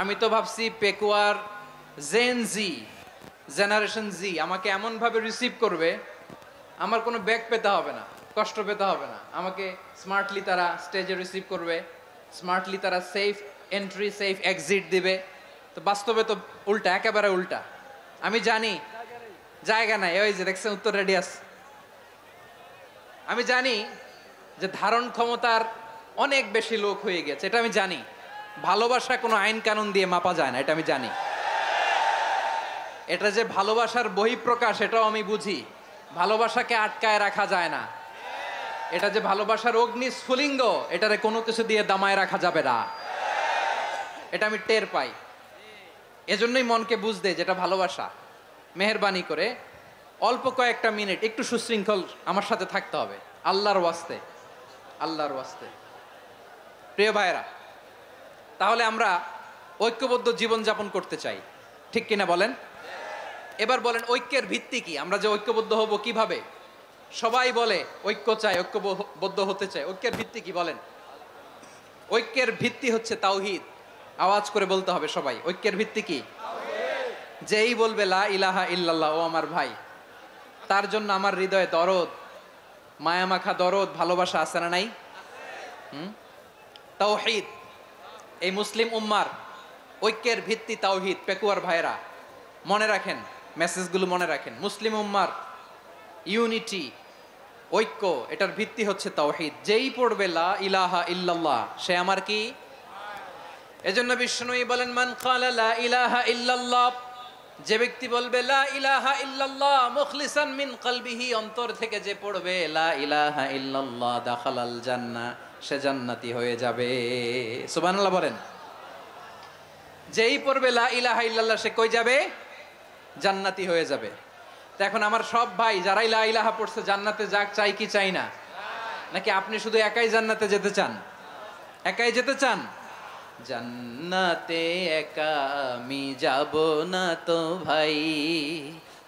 আমি তো ভাবছি পেকুয়ার জেনারেশন জি আমাকে এমনভাবে রিসিভ করবে, আমার কোনো ব্যাক পেতে হবে না, কষ্ট পেতে হবে না। আমাকে স্মার্টলি তারা স্টেজে রিসিভ করবে, স্মার্টলি তারা সেফ এন্ট্রি সেফ এক্সিট দিবে। তো বাস্তবে তো উল্টা, একেবারে উল্টা। আমি জানি জায়গা নাই, ওই যে দেখছেন উত্তর রেডিয়াস। আমি জানি যে ধারণ ক্ষমতার অনেক বেশি লোক হয়ে গেছে, এটা আমি জানি। ভালোবাসা কোনো আইন কানুন দিয়ে মাপা যায় না, এটা আমি জানি। এটা যে ভালোবাসার বহিঃপ্রকাশ এটাও আমি বুঝি। ভালোবাসাকে আটকায় রাখা যায় না। এটা যে ভালোবাসার অগ্নি স্ফুলিঙ্গ, এটারে কোনো কিছু দিয়ে দামায় রাখা যাবে না, এটা আমি টের পাই। এজন্যই মনকে বুঝতে যেটা ভালোবাসা। মেহেরবানি করে অল্প কয়েকটা মিনিট একটু সুশৃঙ্খল আমার সাথে থাকতে হবে, আল্লাহর ওয়াস্তে, আল্লাহর ওয়াস্তে। প্রিয় ভাইয়েরা, তাহলে আমরা ঐক্যবদ্ধ জীবনযাপন করতে চাই, ঠিক কিনা বলেন? এবার বলেন ঐক্যের ভিত্তি কি? আমরা যে ঐক্যবদ্ধ হব কিভাবে? সবাই বলে ঐক্য চাই, ঐক্যবদ্ধ হতে চাই। ঐক্যের ভিত্তি কি বলেন? ঐক্যের ভিত্তি হচ্ছে তাওহীদ। আওয়াজ করে বলতে হবে সবাই, ঐক্যের ভিত্তি কি? যেই বলবে লা ইলাহা ইল্লাল্লাহ, ও আমার ভাই, তার জন্য আমার হৃদয়ে দরদ, মায়ামাখা দরদ, ভালোবাসা আছে না নাই? তাওহীদ, এই মুসলিম উম্মার ঐক্যের ভিত্তি তাওহীদ। পেকুয়ার ভাইরা মনে রাখেন, মেসেজগুলো মনে রাখেন। মুসলিম উম্মার ইউনিটি, ঐক্য, এটার ভিত্তি হচ্ছে তাওহীদ। যেই পড়বে লা ইলাহা ইল্লাল্লাহ, সে আমার কি? এজন্য বিষ্ণুই বলেন, মান ক্বালা লা ইলাহা ইল্লাল্লাহ, যে ব্যক্তি বলবে লা ইলাহা ইল্লাল্লাহ মুখলিসান মিন কলবিহি, অন্তর থেকে যে পড়বে লা ইলাহা ইল্লাল্লাহ, দাখালাল জান্নাহ, সে জান্নাতি হয়ে যাবে। সুবহানাল্লাহ বলেন। যেই পড়বে লা ইলাহা ইল্লাল্লাহ, সে কই যাবে? জান্নাতি হয়ে যাবে। তো এখন আমার সব ভাই যারাই লা ইলাহা পড়ছে জান্নাতে যাক, চাই কি চাই না? নাকি আপনি শুধু একাই জান্নাতে যেতে চান? একাই যেতে চান? জান্নাতে একা আমি যাব না তো ভাই,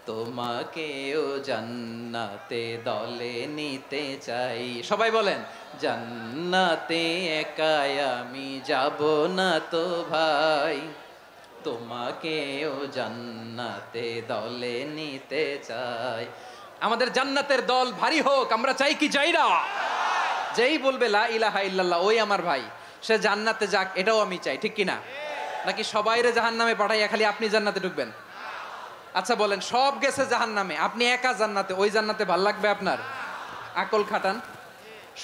তোমাকেও জান্নাতে দলে নিতে চাই। সবাই বলেন, জান্নাতে একা আমি যাব না তো ভাই, তোমাকেও জান্নাতে দলে নিতে চাই। আমাদের জান্নাতের দল ভারী হোক, আমরা চাই কি চাই না? যেই বলবে লা ইলাহা ইল্লাল্লাহ, ওই আমার ভাই, সে জান্নাতে যাক, এটাও আমি চাই, ঠিক কিনা? নাকি সবাইরে জাহান্নামে পাঠাইয়া খালি আপনি জান্নাতে ঢুকবেন? আচ্ছা বলেন, সব গেছে জাহান্নামে, আপনি একা জান্নাতে, ওই জান্নাতে ভাল লাগবে আপনার? আকল খাটান।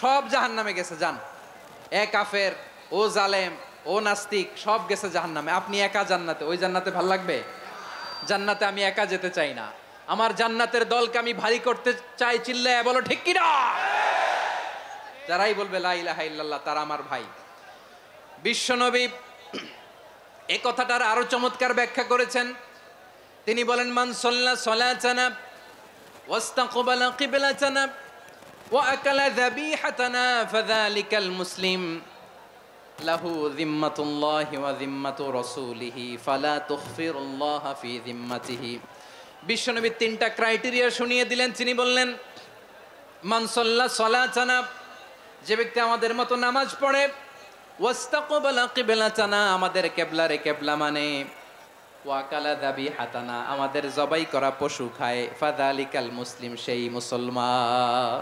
সব জাহান্নামে গেছে, যান। এ কাফের, ও জালেম, ও নাস্তিক, সব গেছে জাহান্নামে, আপনি একা জান্নাতে, ওই জান্নাতে ভাল লাগবে? জান্নাতে আমি একা যেতে চাই না, আমার জান্নাতের দলকে আমি ভারী করতে চাই। চিল্লায় বলো ঠিক কিনা? যারাই বলবে লা ইলাহা ইল্লাল্লাহ, তারা আমার ভাই। বিশ্বনবী এই কথাটার আরো চমৎকার ব্যাখ্যা করেছেন। তিনি বলেন, মান সাল্লা সালাতানা ওয়াস্তাকবালা কিবলাতানা ওয়া আকালা যাবিহাতানা ফাযালিকাল মুসলিম লাহু যিম্মাতুল্লাহি ওয়া যিম্মাতু রাসূলিহি ফালা তুখফিরুল্লাহা ফি যিম্মাতিহি। বিশ্বনবী তিনটা ক্রাইটেরিয়া শুনিয়ে দিলেন। তিনি বললেন, মান সাল্লা সালাতানা, যে ব্যক্তি আমাদের মতো নামাজ পড়ে, ওয়াস্তাকবালা কিবলাতানা, আমাদের কিবলারে কিবলা মানে, ওয়াকালা যাবিহাতানা, আমাদের জবাই করা পশু খায়, ফাযালিকাল মুসলিম, সেই মুসলমান।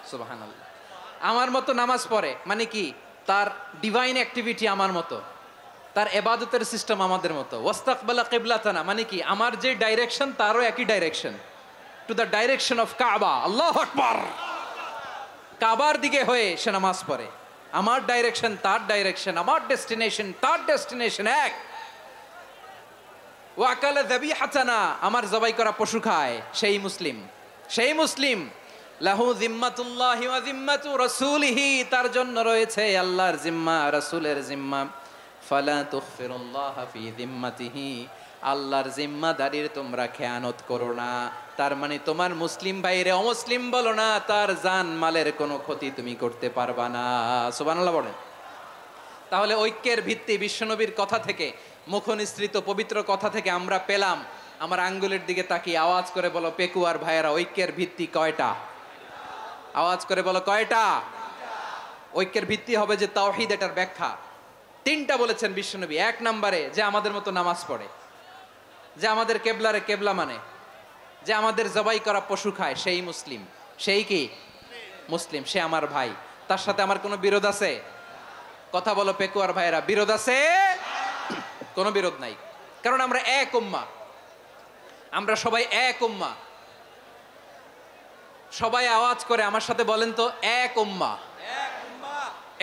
সুবহানাল্লাহ। আমার মতো নামাজ পড়ে মানে কি? তার ডিভাইন অ্যাক্টিভিটি আমার মতো, তার ইবাদতের সিস্টেম আমাদের মতো। ওয়াস্তাকবালা কিবলাতানা মানে কি? আমার যে ডাইরেকশন তারও একই direction, to the direction of কাবা। আল্লাহু আকবার। কাবার দিকে হয়ে সে নামাজ পড়ে। আমার ডাইরেকশন তার ডাইরেকশন, আমার ডেস্টিনেশন তার ডেস্টিনেশন এক। ওয়াকালা যাবিহাতানা, আমার জবাই করা পশু খায়, সেই মুসলিম। সেই মুসলিম। লাহু যিম্মাতুল্লাহি ওয়া যিম্মাতু রাসূলিহি, তার জন্য রয়েছে আল্লাহর জিম্মা, রাসূলের জিম্মা। ফালা তুখফিরুল্লাহা ফি যিম্মাতিহি, আল্লাহর জিম্মাদারির তোমরা খেয়ানত করো না। তার মানে তোমার মুসলিম ভাইরে অমুসলিম বলো না, তার জান মালের কোনো ক্ষতি তুমি করতে পারবা না। সুবহানাল্লাহ বলেন। তাহলে ঐক্যের ভিত্তি বিশ্বনবীর কথা থেকে, মুখনিসৃত পবিত্র কথা থেকে আমরা পেলাম। আমার আঙ্গুলের দিকে তাকিয়ে আওয়াজ করে বলো, পেকুয়ার ভাইয়েরা, ঐক্যের ভিত্তি কয়টা? আওয়াজ করে বলো, কয়টা? ঐক্যের ভিত্তি হবে যে তাওহীদ, এটার ব্যাখ্যা তিনটা বলেছেন বিশ্বনবী। এক নম্বরে, যে আমাদের মতো নামাজ পড়ে, যে আমাদের কেবলারে কেবলা মানে, যে আমাদের জবাই করা পশু খায়, সেই মুসলিম। সেই কি? মুসলিম। সে আমার ভাই। তার সাথে আমার কোনো বিরোধ আছে? কথা বলো পেকুয়ার ভাইয়েরা, বিরোধ আছে? কোনো বিরোধ নাই, কারণ আমরা এক উম্মাহ, আমরা সবাই এক উম্মাহ। সবাই আওয়াজ করে আমার সাথে বলেন তো, এক উম্মাহ।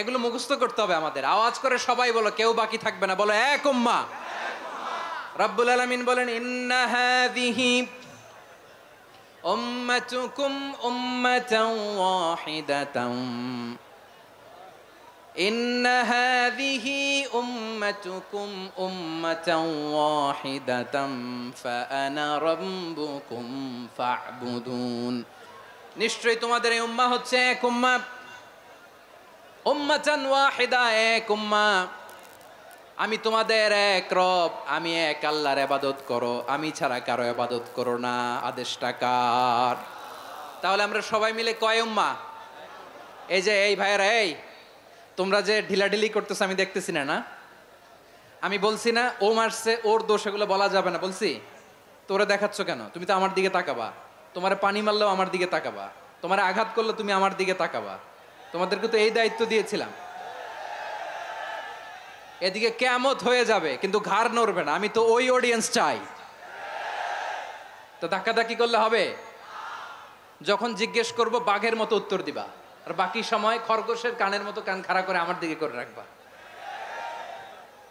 এগুলো মুখস্থ করতে হবে আমাদের। আওয়াজ করে সবাই বলো, কেউ বাকি থাকবে না, বলো এক উম্মাহ। রব্বুল আলামিন বলেন, ইন্না হাযিহি উম্মাতুকুম উম্মাতান ওয়াহিদাতান, ইন্না হাযিহি উম্মাতুকুম উম্মাতান ওয়াহিদাতান ফাআনা রাব্বুকুম ফা'বুদুন। নিশ্চয়ই তোমাদের এই উম্মাহ হচ্ছে এক উম্মাহ। উম্মাতান ওয়াহিদা, এক উম্মাহ। আমি তোমাদের এক রব, আমি এক আল্লাহর ইবাদত করো, আমি ছাড়া কারো ইবাদত করো না। আদেশটা কার? তাহলে আমরা সবাই মিলে কয় উম্মাহ? এই যে এই ভাইয়েরা, এই তোমরা যে ঢিলাঢিলি করতেছ আমি দেখতেছি না, না? আমি বলছি না ও মারছে ওর দোষ, এগুলো বলা যাবে না। বলছি তোরে দেখাচ্ছ কেন? তুমি তো আমার দিকে তাকাবা। তোমারে পানি মারলেও আমার দিকে তাকাবা, তোমারে আঘাত করলে তুমি আমার দিকে তাকাবা। তোমাদেরকে তো এই দায়িত্ব দিয়েছিলাম। এদিকে কিয়ামত হয়ে যাবে কিন্তু ঘাড় নড়বে না, আমি তো ওই অডিয়েন্স চাই। তো ধাক্কাধাক্কি করলে হবে? যখন জিজ্ঞেস করব বাঘের মতো উত্তর দিবা, আর বাকি সময় খরগোশের কানের মতো কান খাড়া করে আমার দিকে করে রাখবা।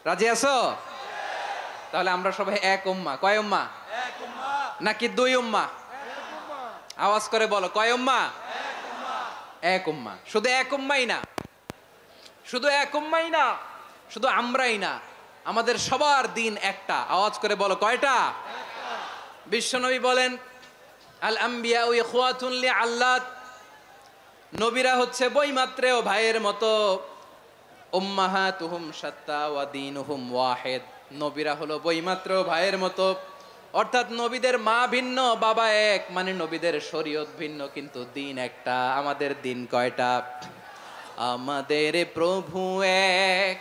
রাজি আছো? তাহলে আমরা সবাই এক উম্মাহ। কয় উম্মাহ? নাকি দুই উম্মাহ? আওয়াজ করে বলো, কয় উম্মাহ? এক উম্মাহ। শুধু এক উম্মাই না, শুধু এক উম্মাই না, শুধু আমরাই না, আমাদের সবার দিন একটা। আওয়াজ করে বলো, কয়টা? বিশ্বনবী বলেন, আল আম্বিয়া ইখওয়াতুন লিআল্লাত, নবীরা হচ্ছে বইমাত্রেও ভাইয়ের মতো। উম্মাহাতুহুম শাত্তা ওয়া দীনুহুম ওয়াহিদ, নবীরা হলো বইমাত্রেও ভাইয়ের মতো। অর্থাৎ নবীদের মা ভিন্ন, বাবা এক, মানে নবীদের শরীয়ত ভিন্ন, কিন্তু দিন একটা। আমাদের দিন কয়টা? আমাদের প্রভু এক,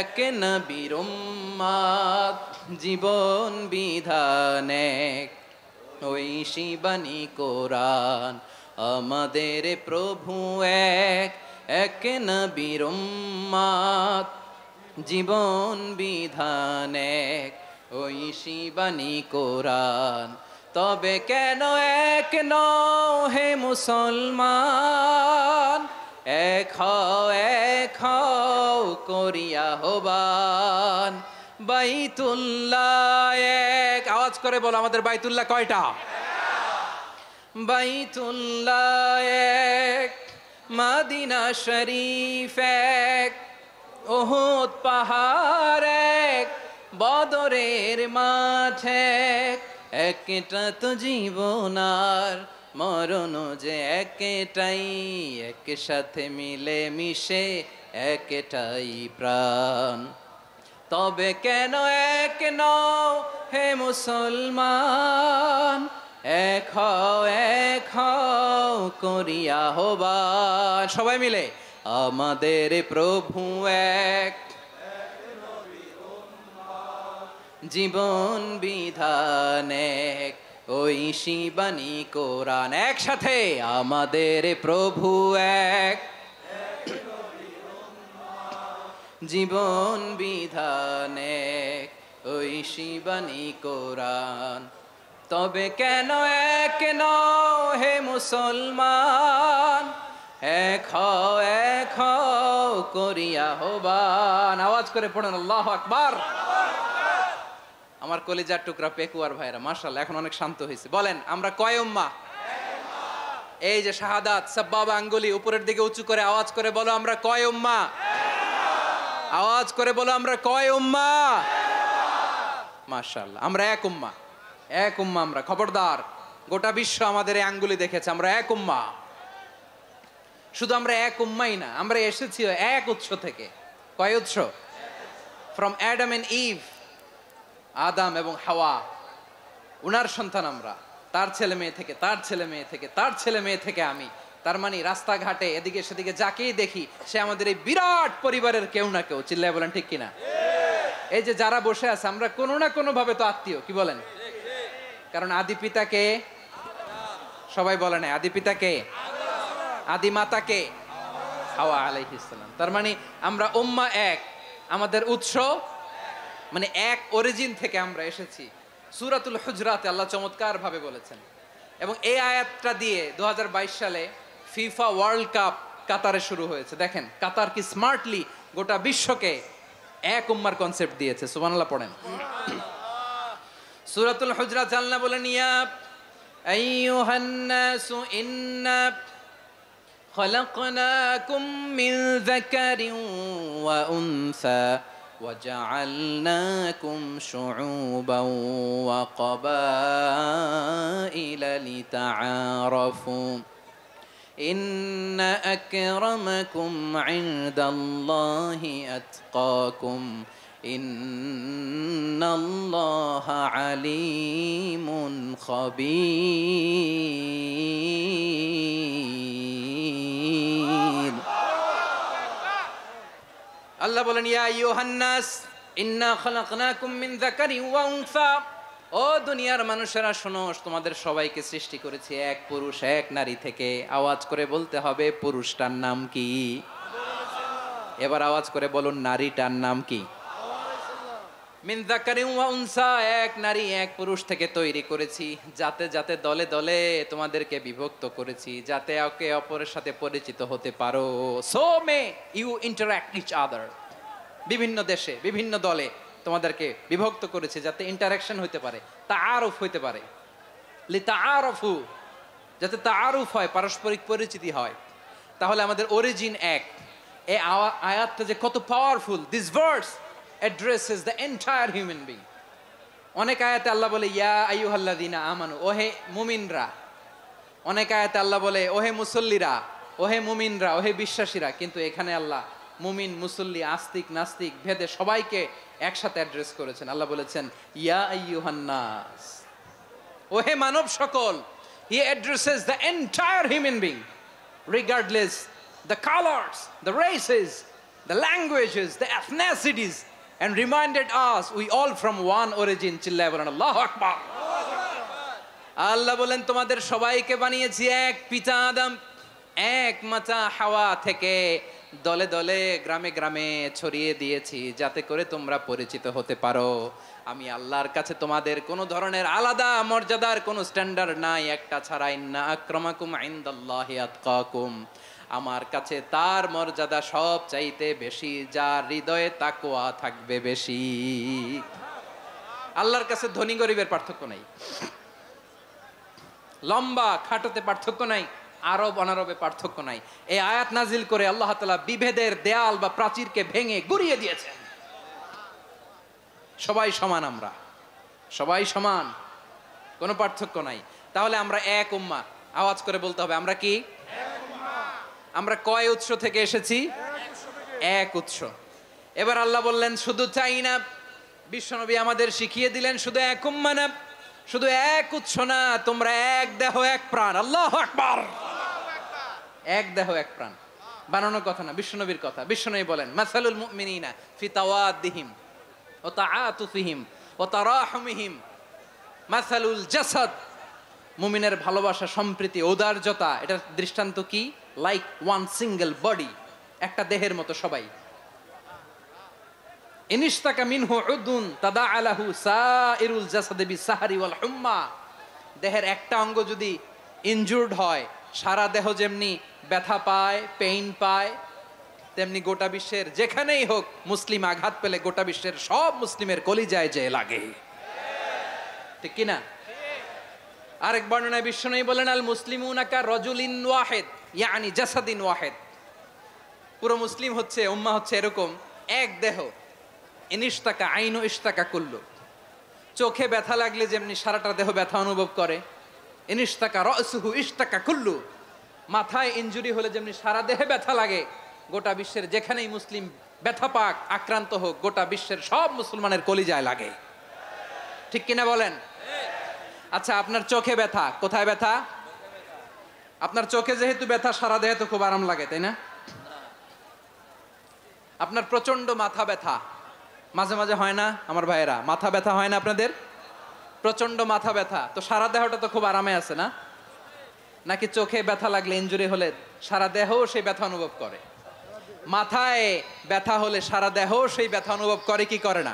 এক নবীর উম্মত, জীবন বিধান এক, ওই শিবানী কোরআন। আমাদের প্রভু এক, এক নবীর উম্মত, জীবন বিধান এক, ওই শিবানী কোরআন। তবে কেন এক নও হে মুসলমান, এক হও করিয়া হবান। বাইতুল্লাহ এক, আওয়াজ করে বলো আমাদের বাইতুল্লাহ কয়টা? বাইতুল্লাহ এক, মদিনা শরীফ এক, উহুদ পাহাড় এক, বদরের মাঠ এক। একটা তো জীবন আর মরণ যে একটাই, একসাথে মিলে মিশে একটাই প্রাণ। তবে কেন এক নও হে মুসলমান, এক হও করিয়া হবান। সবাই মিলে, আমাদের প্রভু এক, জীবন বিধান এক, ওই শিবানী কোরআন। একসাথে, আমাদের প্রভু এক, জীবন বিধান এক, ওই শিবানী কোরআন। তবে কেন এক নও হে মুসলমান, এক হও করিয়া হবান। আওয়াজ করে পড়েন আল্লাহু আকবার। আমার কলিজার টুকরা পেকুয়ার ভাইরা মাশাআল্লাহ এখন অনেক শান্ত হয়েছে। বলেন আমরা কয় উম্মাহ? এই যে শাহাদাত সাব্বাবা আঙ্গুলি উপরের দিকে উঁচু করে আওয়াজ করে বলো, আমরা কয় উম্মাহ? আওয়াজ করে বলো, আমরা কয় উম্মাহ? মাশাআল্লাহ, আমরা এক উম্মাহ, এক উম্মাহ আমরা। খবরদার, গোটা বিশ্ব আমাদের এই আঙ্গুলি দেখেছে, আমরা এক উম্মাহ। শুধু আমরা এক উম্মাই না, আমরা এসেছি এক উৎস থেকে। কয় উৎস? ফ্রম অ্যাডাম এন্ড ইভ, আদম এবং হাওয়া, উনার সন্তান আমরা। তার ছেলে মেয়ে থেকে, তার ছেলে মেয়ে থেকে, তার ছেলে মেয়ে থেকে আমি। তার মানে রাস্তাঘাটে এদিকে সেদিকে যাকেই দেখি সে আমাদের এই বিরাট পরিবারের কেউ না কেউ। চিল্লায় বলেন ঠিক কিনা? এই যে যারা বসে আছে আমরা কোনো না কোনো ভাবে তো আত্মীয়, কি বলেন? কারণ আদি পিতাকে সবাই বলে না, আদি পিতাকে, আদি মাতাকে হাওয়া আলাইহিস সালাম। তার মানে আমরা উম্মাহ এক, আমাদের উৎস মানে এক অরিজিন থেকে আমরা এসেছি। সূরাতুল হুজরাতে আল্লাহ চমৎকার ভাবে বলেছেন। এবং এই আয়াতটা দিয়ে 2022 সালে ফিফা ওয়ার্ল্ড কাপ কাতারে শুরু হয়েছে। দেখেন কাতার কি স্মার্টলি গোটা বিশ্বকে এক উম্মার কনসেপ্ট দিয়েছে। সুবহানাল্লাহ পড়েন। সূরাতুল হুজরাত আল্লাহ বলেন, ইয়া আইয়ুহান নাসু ইন্না খলাকনাকুম মিন যাকারিন ওয়া উনসা وجعلناكم شعوبا وقبائل لتعارفوا إن أكرمكم عند الله أتقاكم إن الله عليم خبير। আল্লাহ বলেন, ইয়া আইয়ুহান নাস, ইন্না খালাকনাকুম মিন যাকারিন ওয়া উনসা, ও দুনিয়ার মানুষেরা শোনো, তোমাদের সবাইকে সৃষ্টি করেছি এক পুরুষ এক নারী থেকে। আওয়াজ করে বলতে হবে পুরুষটার নাম কি? এবার আওয়াজ করে বলুন নারীটার নাম কি? মিন যাকারিন ওয়া উনসা, এক নারী এক পুরুষ থেকে তৈরি করেছি, যাতে যাতে দলে দলে তোমাদেরকে বিভক্ত করেছি, যাতে একে অপরের সাথে পরিচিত হতে পারো। So may you interact each other. বিভিন্ন দেশে বিভিন্ন দলে তোমাদেরকে বিভক্ত করেছে যাতে ইন্টারাকশন হইতে পারে, তাআরুফ হইতে পারে। লিতাআরফু, যাতে তাআরুফ হয়, পারস্পরিক পরিচিতি হয়। তাহলে আমাদের অরিজিন এক। এই আয়াতটা যে কত powerful! This verse addresses the entire human being. অনেক আয়াতে আল্লাহ বলে ইয়া আইয়ুহাল্লাযীনা আমানু, ওহে মুমিনরা। অনেক আয়াতে আল্লাহ বলে ওহে মুসল্লিরা, ওহে মুমিনরা, ওহে বিশ্বাসীরা। কিন্তু এখানে আল্লাহ মুমিন মুসল্লি আস্তিক নাস্তিক ভেদে সবাইকে একসাথে অ্যাড্রেস করেছেন। আল্লাহ বলেছেন ইয়া আইয়ুহান নাস, ওহে মানব সকল। হি addresses the entire human being regardless the colours, the races, the languages, the এথনিসিটিস, and reminded us we all from one origin. চিল্লায় বলেন আল্লাহু আকবার। আল্লাহ বলেন তোমাদের সবাইকে বানিয়েছি এক পিতা আদম, এক মাতা হাওয়া থেকে, দলে দলে গ্রামে গ্রামে ছড়িয়ে দিয়েছি যাতে করে তোমরা পরিচিত হতে পারো। আমি আল্লাহর কাছে তোমাদের কোনো ধরনের আলাদা মর্যাদার কোনো স্ট্যান্ডার্ড নাই একটা ছাড়া। ইন্না আক্রামাকুম ইনদাল্লাহি আতকাকুম, আমার কাছে তার মর্যাদা সব চাইতে বেশি যার হৃদয়ে তাকওয়া থাকবে বেশি। আল্লাহর কাছে ধনী গরিবের পার্থক্য নাই, লম্বা খাটোতে পার্থক্য নাই, আরব অনারবে পার্থক্য নাই। এই আয়াত নাজিল করে আল্লাহ তাআলা বিভেদের দেয়াল বা প্রাচীরকে ভেঙে গুড়িয়ে দিয়েছেন। সবাই সমান, আমরা সবাই সমান, কোনো পার্থক্য নাই। তাহলে আমরা এক উম্মাহ। আওয়াজ করে বলতে হবে আমরা কি? আমরা কয় উৎস থেকে এসেছি? এক উৎস। এবার আল্লাহ বললেন শুধু চাই না, বিশ্বনবী আমাদের শিখিয়ে দিলেন শুধু এক উম্মাহ না, শুধু এক উৎস না, তোমরা এক দেহ এক প্রাণ। আল্লাহু আকবার। এক দেহ এক প্রাণ বানানোর কথা না, বিশ্বনবীর কথা। বিশ্বনবী বলেন মাসালুল মুমিনিনা ফি তাওয়াদ্দিহিম ওয়া তাআতুফিহিম ওয়া তারাহুমিহিম মাসালুল জাসাদ। মুমিনের ভালোবাসা, সম্প্রীতি, ঔদার্যতা, এটার দৃষ্টান্ত কি? লাইক ওয়ান সিঙ্গেল বডি, একটা দেহের মতো সবাই। ইনিশতাকা মিনহু উদুন তাদাআলাহু সাইরুল জাসাদি বিসাহরি ওয়াল হুম্মা। দেহের একটা অঙ্গ যদি ইনজুর্ড হয়, সারা দেহ যেমনি ব্যথা পায়, পেইন পায়, তেমনি গোটা বিশ্বের যেখানেই হোক মুসলিম আঘাত পেলে গোটা বিশ্বের সব মুসলিমের কলিজায় যে লাগে, ঠিক কিনা? আরেক বর্ণনায় বিশ্বনবী বলেন আল মুসলিমুনা কা রাজুলিন ওয়াহিদ ইয়ানি জাসাদিন ওয়াহিদ। পুরো মুসলিম হচ্ছে, উম্মাহ হচ্ছে এরকম এক দেহ। ইনিশতাকা আইনু ইশতাকা কুল্লু, চোখে ব্যথা লাগলে যেমনি সারাটা দেহ ব্যথা অনুভব করে, ইনিশতাকা রাসুহু ইশতাকা কুল্লু, মাথায় ইনজুরি হলে যেমনি সারা দেহে ব্যথা লাগে, গোটা বিশ্বের যেখানেই মুসলিম ব্যথা পাক, আক্রান্ত হোক, গোটা বিশ্বের সব মুসলমানের কলিজায় লাগে, ঠিক কিনা বলেন? আচ্ছা, আপনার চোখে ব্যথা, কোথায় ব্যথা? আপনার চোখে যেহেতু ব্যথা, সারা দেহে তো খুব আরাম লাগে, তাই না? আপনার প্রচন্ড মাথা ব্যথা মাঝে মাঝে হয় না আমার ভাইয়েরা? মাথা ব্যথা হয় না আপনাদের? প্রচন্ড মাথা ব্যথা, তো সারা দেহটা তো খুব আরামে আছে না? নাকি চোখে ব্যথা লাগলে, ইনজুরি হলে সারা দেহ সেই ব্যথা অনুভব করে? মাথায় ব্যথা হলে সারা দেহ সেই ব্যথা অনুভব করে কি করে না?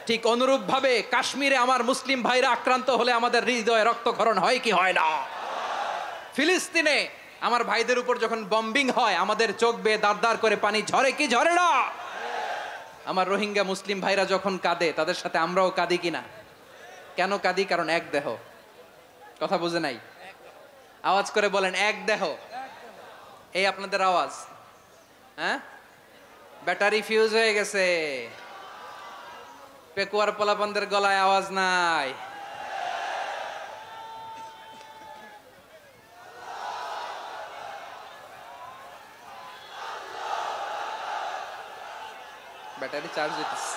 ঠিক অনুরূপ ভাবে কাশ্মীরে আমার মুসলিম ভাইরা আক্রান্ত হলে আমাদের হৃদয়ে রক্তক্ষরণ হয় কি হয় না? ফিলিস্তিনে আমার ভাইদের উপর যখন বম্বিং হয় আমাদের চোখ বেয়ে দাঁড় দাঁড় করে পানি ঝরে কি ঝরে না? আমার রোহিঙ্গা মুসলিম ভাইরা যখন কাঁদে তাদের সাথে আমরাও কাঁদি কিনা? কেন কাঁদি? কারণ এক দেহ। কথা বুঝে নাই? আওয়াজ করে বলেন এক দেহ। এই আপনাদের আওয়াজ, হ্যাঁ? ব্যাটারি ফিউজ হয়ে গেছে, পেকুয়ার পোলাপানদের গলায় আওয়াজ নাই। ব্যাটারি চার্জ হইতেছে।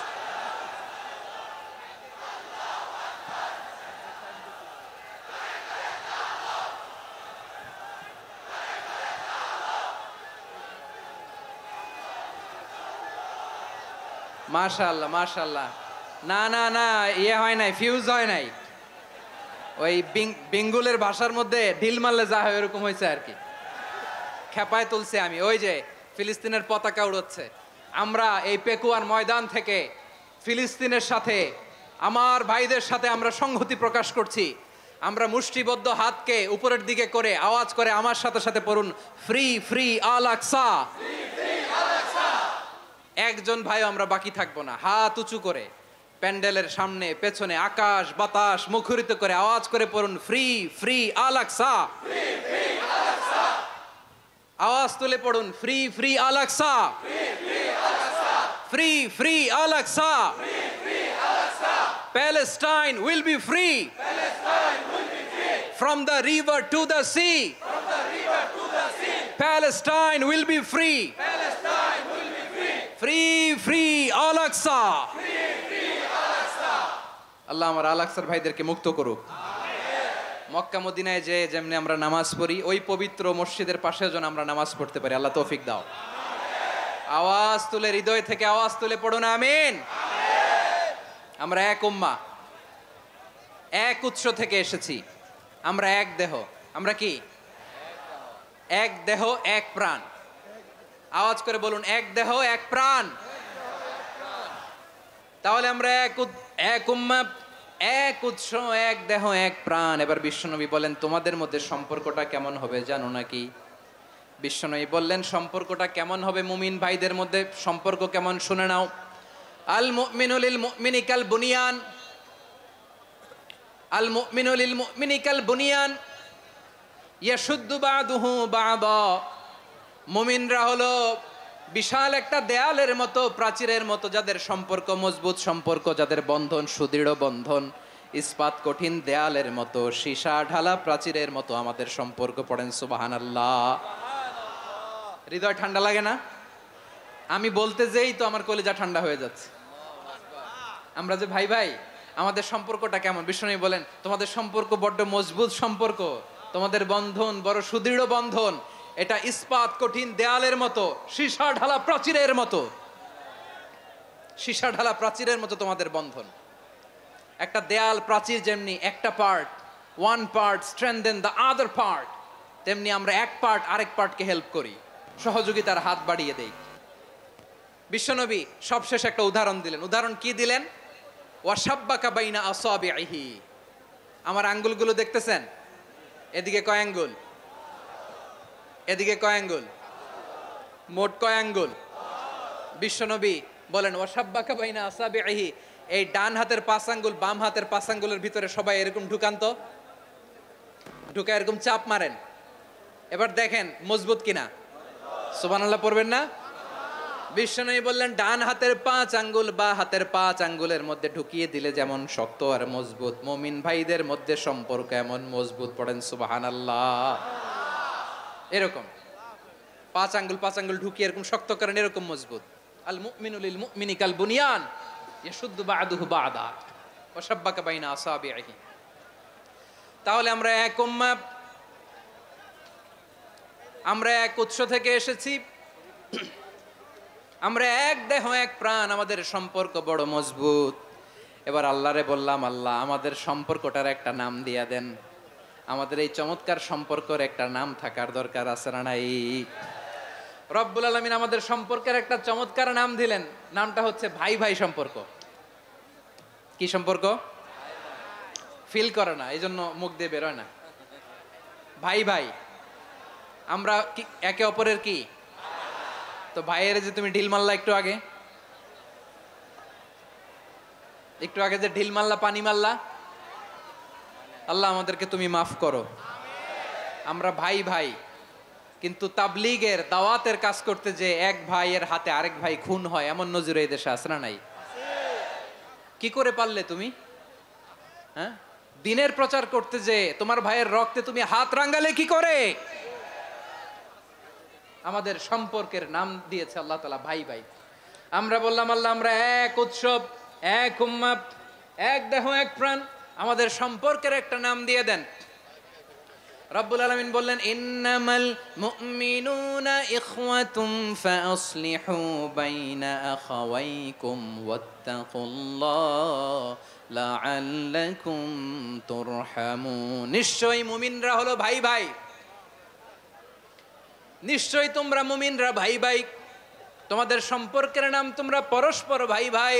মাশাআল্লাহ মাশাআল্লাহ। না না না, ইয়ে হয় নাই, ফিউজ হয় নাই। ওই বেঙ্গলের ভাষার মধ্যে ঢিল মারলে যা হয় এরকম হয়েছে আর কি। খেপায় তুলছে আমি। ওই যে ফিলিস্তিনের পতাকা উড়োচ্ছে। আমরা এই পেকুয়ার ময়দান থেকে ফিলিস্তিনের সাথে, আমার ভাইদের সাথে আমরা সংহতি প্রকাশ করছি। আমরা মুষ্টিবদ্ধ হাতকে উপরের দিকে করে আওয়াজ করে আমার সাথে সাথে পড়ুন, ফ্রি ফ্রি আল আকসা। একজন ভাই আমরা বাকি থাকবো না। হাত উঁচু করে প্যান্ডেলের সামনে পেছনে আকাশ বাতাস মুখরিত করে আওয়াজ করে পড়ুন, ফ্রি ফ্রি আল আকসা। আওয়াজ তুলে পড়ুন, free free Al Aqsa, free free Al Aqsa. Palestine will be free from the river to the sea. Palestine will be free. Free free Al Aqsa. আল্লাহ আমার আল আকসার ভাইদেরকে মুক্ত করুক। মক্কা মদিনায় যে যেমনি আমরা নামাজ পড়ি, ওই পবিত্র মসজিদের পাশে যেন আমরা নামাজ পড়তে পারি। আল্লাহ তৌফিক দাও। আওয়াজ তুলে, হৃদয় থেকে আওয়াজ তুলে পড়ুন আমিন। আমরা এক উম্মাহ, এক উৎস থেকে এসেছি। আমরা এক দেহ। আমরা কি? এক দেহ এক প্রাণ। আওয়াজ করে বলুন, এক দেহ এক প্রাণ। তাহলে আমরা এক উম্মাহ, এক উৎস, এক দেহ এক প্রাণ। এবার বিশ্বনবী বলেন, তোমাদের মধ্যে সম্পর্কটা কেমন হবে জানো নাকি? বিশ্বনবী বললেন, সম্পর্কটা কেমন হবে মুমিন ভাইদের মধ্যে, সম্পর্ক কেমন শুনে নাও। আল মুমিনু লিল মুমিনি কাল বুনিয়ান, আল মুমিনু লিল মুমিনি কাল বুনিয়ান ইয়াশুদ্দু বাদুহু বাদা। মুমিনরা হলো বিশাল একটা দেয়ালের মতো, প্রাচীরের মতো, যাদের সম্পর্ক মজবুত সম্পর্ক, যাদের বন্ধন সুদৃঢ় বন্ধন, ইস্পাত কঠিন দেয়ালের মতো, সীসা ঢালা প্রাচীরের মতো আমাদের সম্পর্ক। পড়েন সুবহানাল্লাহ। হৃদয় ঠান্ডা লাগে না? আমি বলতে যেই তো আমার কলিজা ঠান্ডা হয়ে যাচ্ছে। আমরা যে ভাই ভাই, আমাদের সম্পর্কটা কেমন? বিশ্বনবী বলেন, তোমাদের সম্পর্ক বড্ড মজবুত সম্পর্ক, তোমাদের বন্ধন বড় সুদৃঢ় বন্ধন। এটা ইস্পাত কঠিন দেয়ালের মতো, সীসা ঢালা প্রাচীরের মতো, সীসা ঢালা প্রাচীরের মতো তোমাদের বন্ধন। একটা দেয়াল প্রাচীর যেমনি একটা part, one part strengthen the other part, তেমনি আমরা এক পার্ট আরেক পার্টকে হেল্প করি, সহযোগিতার হাত বাড়িয়ে দেই। বিশ্বনবী সবশেষ একটা উদাহরণ দিলেন। উদাহরণ কি দিলেন? ওয়াসাব্বাকা বাইনা আসাবিহি। আমার আঙ্গুলগুলো দেখতেছেন? এদিকে কয় আঙ্গুল? এদিকে কয় আঙ্গুল? মোট কয় আঙ্গুল? বিশ্বনবী বলেন, ওয়াসাব্বাকা বাইনা আসাবিহি। এই ডান হাতের 5 আঙ্গুল বাম হাতের 5 আঙ্গুলের ভিতরে সবাই এরকম ঢুকান তো, ঢুকা এরকম চাপ মারেন। এবার দেখেন মজবুত কিনা। সুবহানাল্লাহ পড়বেন না? বিশ্বনবী বললেন, ডান হাতের 5 আঙ্গুল বা হাতের 5 আঙ্গুলের মধ্যে ঢুকিয়ে দিলে যেমন শক্ত আর মজবুত, মুমিন ভাইদের মধ্যে সম্পর্ক এমন মজবুত। পড়েন সুবহানাল্লাহ। এরকম 5 আঙ্গুল ঢুকিয়ে এরকম শক্ত করেন, এরকম মজবুত। আল মুমিনু লিল মুমিনি কাল বুনিয়ান ইয়াশুদ্দু বাদুহু বাদা ওয়া শাব্বাকা বাইনা আসাবিহি। তাহলে আমরা এক উম্মাহ, আমরা এক উৎস থেকে এসেছি, আমরা এক দেহ এক প্রাণ, আমাদের সম্পর্ক বড় মজবুত। এবার আল্লাহরে বললাম, আল্লাহ আমাদের সম্পর্কটার একটা নাম দিয়া দেন। আমাদের এই চমৎকার সম্পর্কের একটা নাম থাকার দরকার আছে না নাই? রব্বুল আলামিন আমাদের সম্পর্কের একটা চমৎকার নাম দিলেন। নামটা হচ্ছে ভাই ভাই সম্পর্ক। কি সম্পর্ক? ফিল করে না, এই জন্য মুখ দিয়ে বেরোয় না। ভাই ভাই, আমরা একে অপরের কি? তো ভাইয়ের যে তুমি ঢিল মারলা একটু আগে, যে ঢিল মারলা, পানি মারলা, আল্লাহ আমাদেরকে তুমি মাফ করো। আমরা ভাই ভাই, কিন্তু তাবলীগের দাওয়াতের কাজ করতে যে এক ভাইয়ের হাতে আরেক ভাই খুন হয়, এমন নজির এই দেশে আছে না নাই? কি করে পারলে তুমি? হ্যাঁ, দিনের প্রচার করতে যে তোমার ভাইয়ের রক্তে তুমি হাত রাঙ্গালে কি করে? আমাদের সম্পর্কের নাম দিয়েছে আল্লাহ তাআলা ভাই ভাই। আমরা বললাম, আল্লাহ আমরা এক উৎসব, এক উম্মাহ, এক দেহ এক প্রাণ, আমাদের সম্পর্কের একটা নাম দিয়ে দেন। রব্বুল আলামিন বললেন ইন্নামাল মুমিনুনা ইখওয়াতুম ফাসলিহু বাইনা আখাওয়াইকুম ওয়াত্তাকুল্লাহ লাআল্লাকুম তুরহামুন। নিশ্চয়ই মুমিনরা হলো ভাই ভাই, নিশ্চয়ই তোমরা মুমিনরা ভাই ভাই, তোমাদের সম্পর্কের নাম তোমরা পরস্পর ভাই ভাই।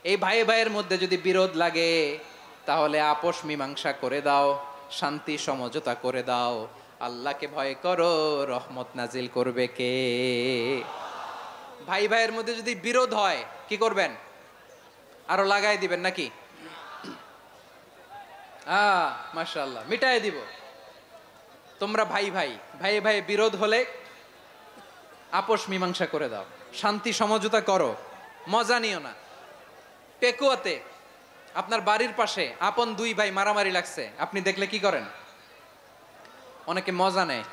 এই ভাই ভাইয়ের মধ্যে যদি বিরোধ লাগে তাহলে আপোষ মীমাংসা করে দাও, শান্তি সমঝোতা করে দাও। আল্লাহকে ভয় করো, রহমত নাজিল করবে কে? ভাই ভাইয়ের মধ্যে যদি বিরোধ হয় কি করবেন? আরো লাগাই দিবেন নাকি? মাশাআল্লাহ, মিটাই দিব। তোমরা ভাই ভাই, ভাই ভাই বিরোধ হলে আপোষ মীমাংসা করে দাও, শান্তি সমঝোতা করো, মজা নিও না। পেকুয়াতে আপনার বাড়ির পাশে আপন দুই ভাই মারামারি লাগছে, আপনি দেখলে কি করেন? অনেকে মজা নেয়,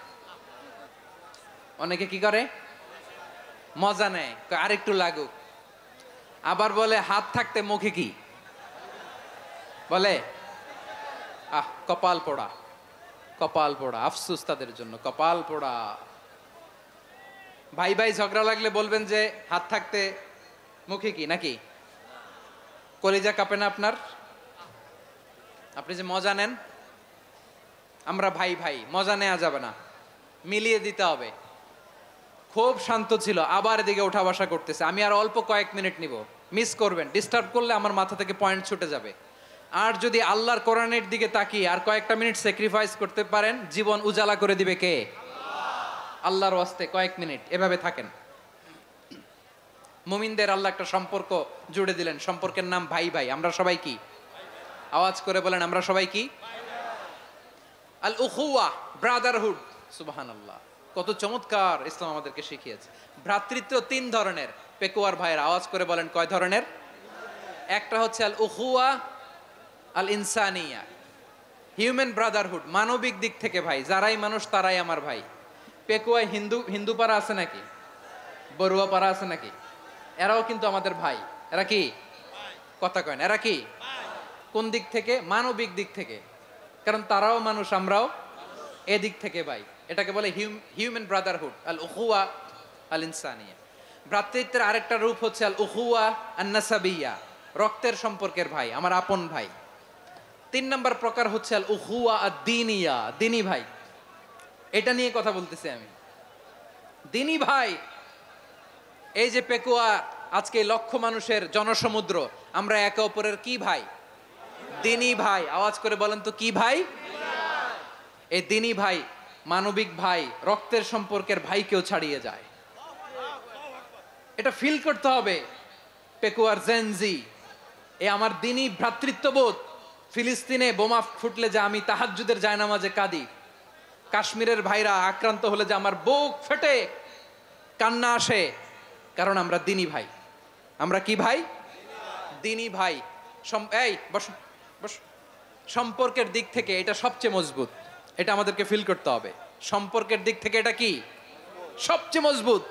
অনেকে কি করে? মজা নেয়, আরেকটু লাগুক। আবার বলে হাত থাকতে মুখে কি বলে? কপাল পোড়া, কপাল পোড়া। আফসোস তাদের জন্য, কপাল পোড়া। ভাই ভাই ঝগড়া লাগলে বলবেন যে হাত থাকতে মুখে কি, নাকি? কলিজা কাঁপে না আপনার? আপনি যে মজা নেন। আমরা ভাই ভাই, মজা নেওয়া যাবে না, মিলিয়ে দিতে হবে। খুব শান্ত ছিল, আবার এদিকে ওঠা বসা করতেছে। আমি আর অল্প কয়েক মিনিট নিব, মিস করবেন। ডিস্টার্ব করলে আমার মাথা থেকে পয়েন্ট ছুটে যাবে। আর যদি আল্লাহর কোরআনের দিকে তাকিয়ে আর কয়েকটা মিনিট স্যাক্রিফাইস করতে পারেন, জীবন উজালা করে দিবে কে? আল্লাহর ওয়াস্তে কয়েক মিনিট এভাবে থাকেন। মুমিনদের আল্লাহ একটা সম্পর্ক জুড়ে দিলেন, সম্পর্কের নাম ভাই ভাই। আমরা সবাই কি? আওয়াজ করে বলেন, আমরা সবাই কি? আল উখুয়া, ব্রাদারহুড। সুবহানাল্লাহ, কত চমৎকার ইসলাম আমাদেরকে শিখিয়েছে। ভ্রাতৃত্ব তিন ধরনের। পেকুয়ার ভাইয়ের আওয়াজ করে বলেন, কয় ধরনের? একটা হচ্ছে আল উখুয়া আল ইনসানিয়া, হিউম্যান ব্রাদারহুড, মানবিক দিক থেকে ভাই। যারাই মানুষ তারাই আমার ভাই। পেকুয়ায় হিন্দু পাড়া আছে নাকি? বড়ুয়া পাড়া আছে নাকি? এরাও কিন্তু আমাদের ভাই। এরা কি? কথা কয় না, এরা কি? কোন দিক থেকে? মানবিক দিক থেকে। কারণ তারাও মানুষ, আমরাও এদিক থেকে ভাই। এটাকে বলে হিউম্যান ব্রাদারহুড, আল উখুয়া আল ইনসানিয়া। ভ্রাতৃত্বের আরেকটা রূপ হচ্ছে আল উখুয়া আন নাসাবিয়া, রক্তের সম্পর্কের ভাই, আমার আপন ভাই। 3 নম্বর প্রকার হচ্ছে আল উখুয়া আদ-দীনিয়া, দিনী ভাই। এটা নিয়ে কথা বলতেছি আমি। দিনী ভাই, এই যে পেকুয়া, আজকে লক্ষ মানুষের জনসমুদ্র, আমরা একে অপরের কি ভাই? দিনী ভাই। আওয়াজ করে বলেন তো, কি ভাই? এই দিনী ভাই, মানবিক ভাই, রক্তের সম্পর্কের ভাইকেও ছাড়িয়ে যায়। এটা ফিল করতে হবে। পেকুয়ার জেনজি, এ আমার দিনী ভ্রাতৃত্ববোধ। ফিলিস্তিনে বোমা ফুটলে যে আমি তাহাজ্জুদের জায়নামাজে কাঁদি, কাশ্মীরের ভাইরা আক্রান্ত হলে যে আমার বুক ফেটে কান্না আসে, কারণ আমরা দিনী ভাই। আমরা কি ভাই? দিনী ভাই। এই বস বস। সম্পর্কের দিক থেকে এটা সবচেয়ে মজবুত। এটা আমাদেরকে ফিল করতে হবে। সম্পর্কের দিক থেকে এটা কি? সবচেয়ে মজবুত।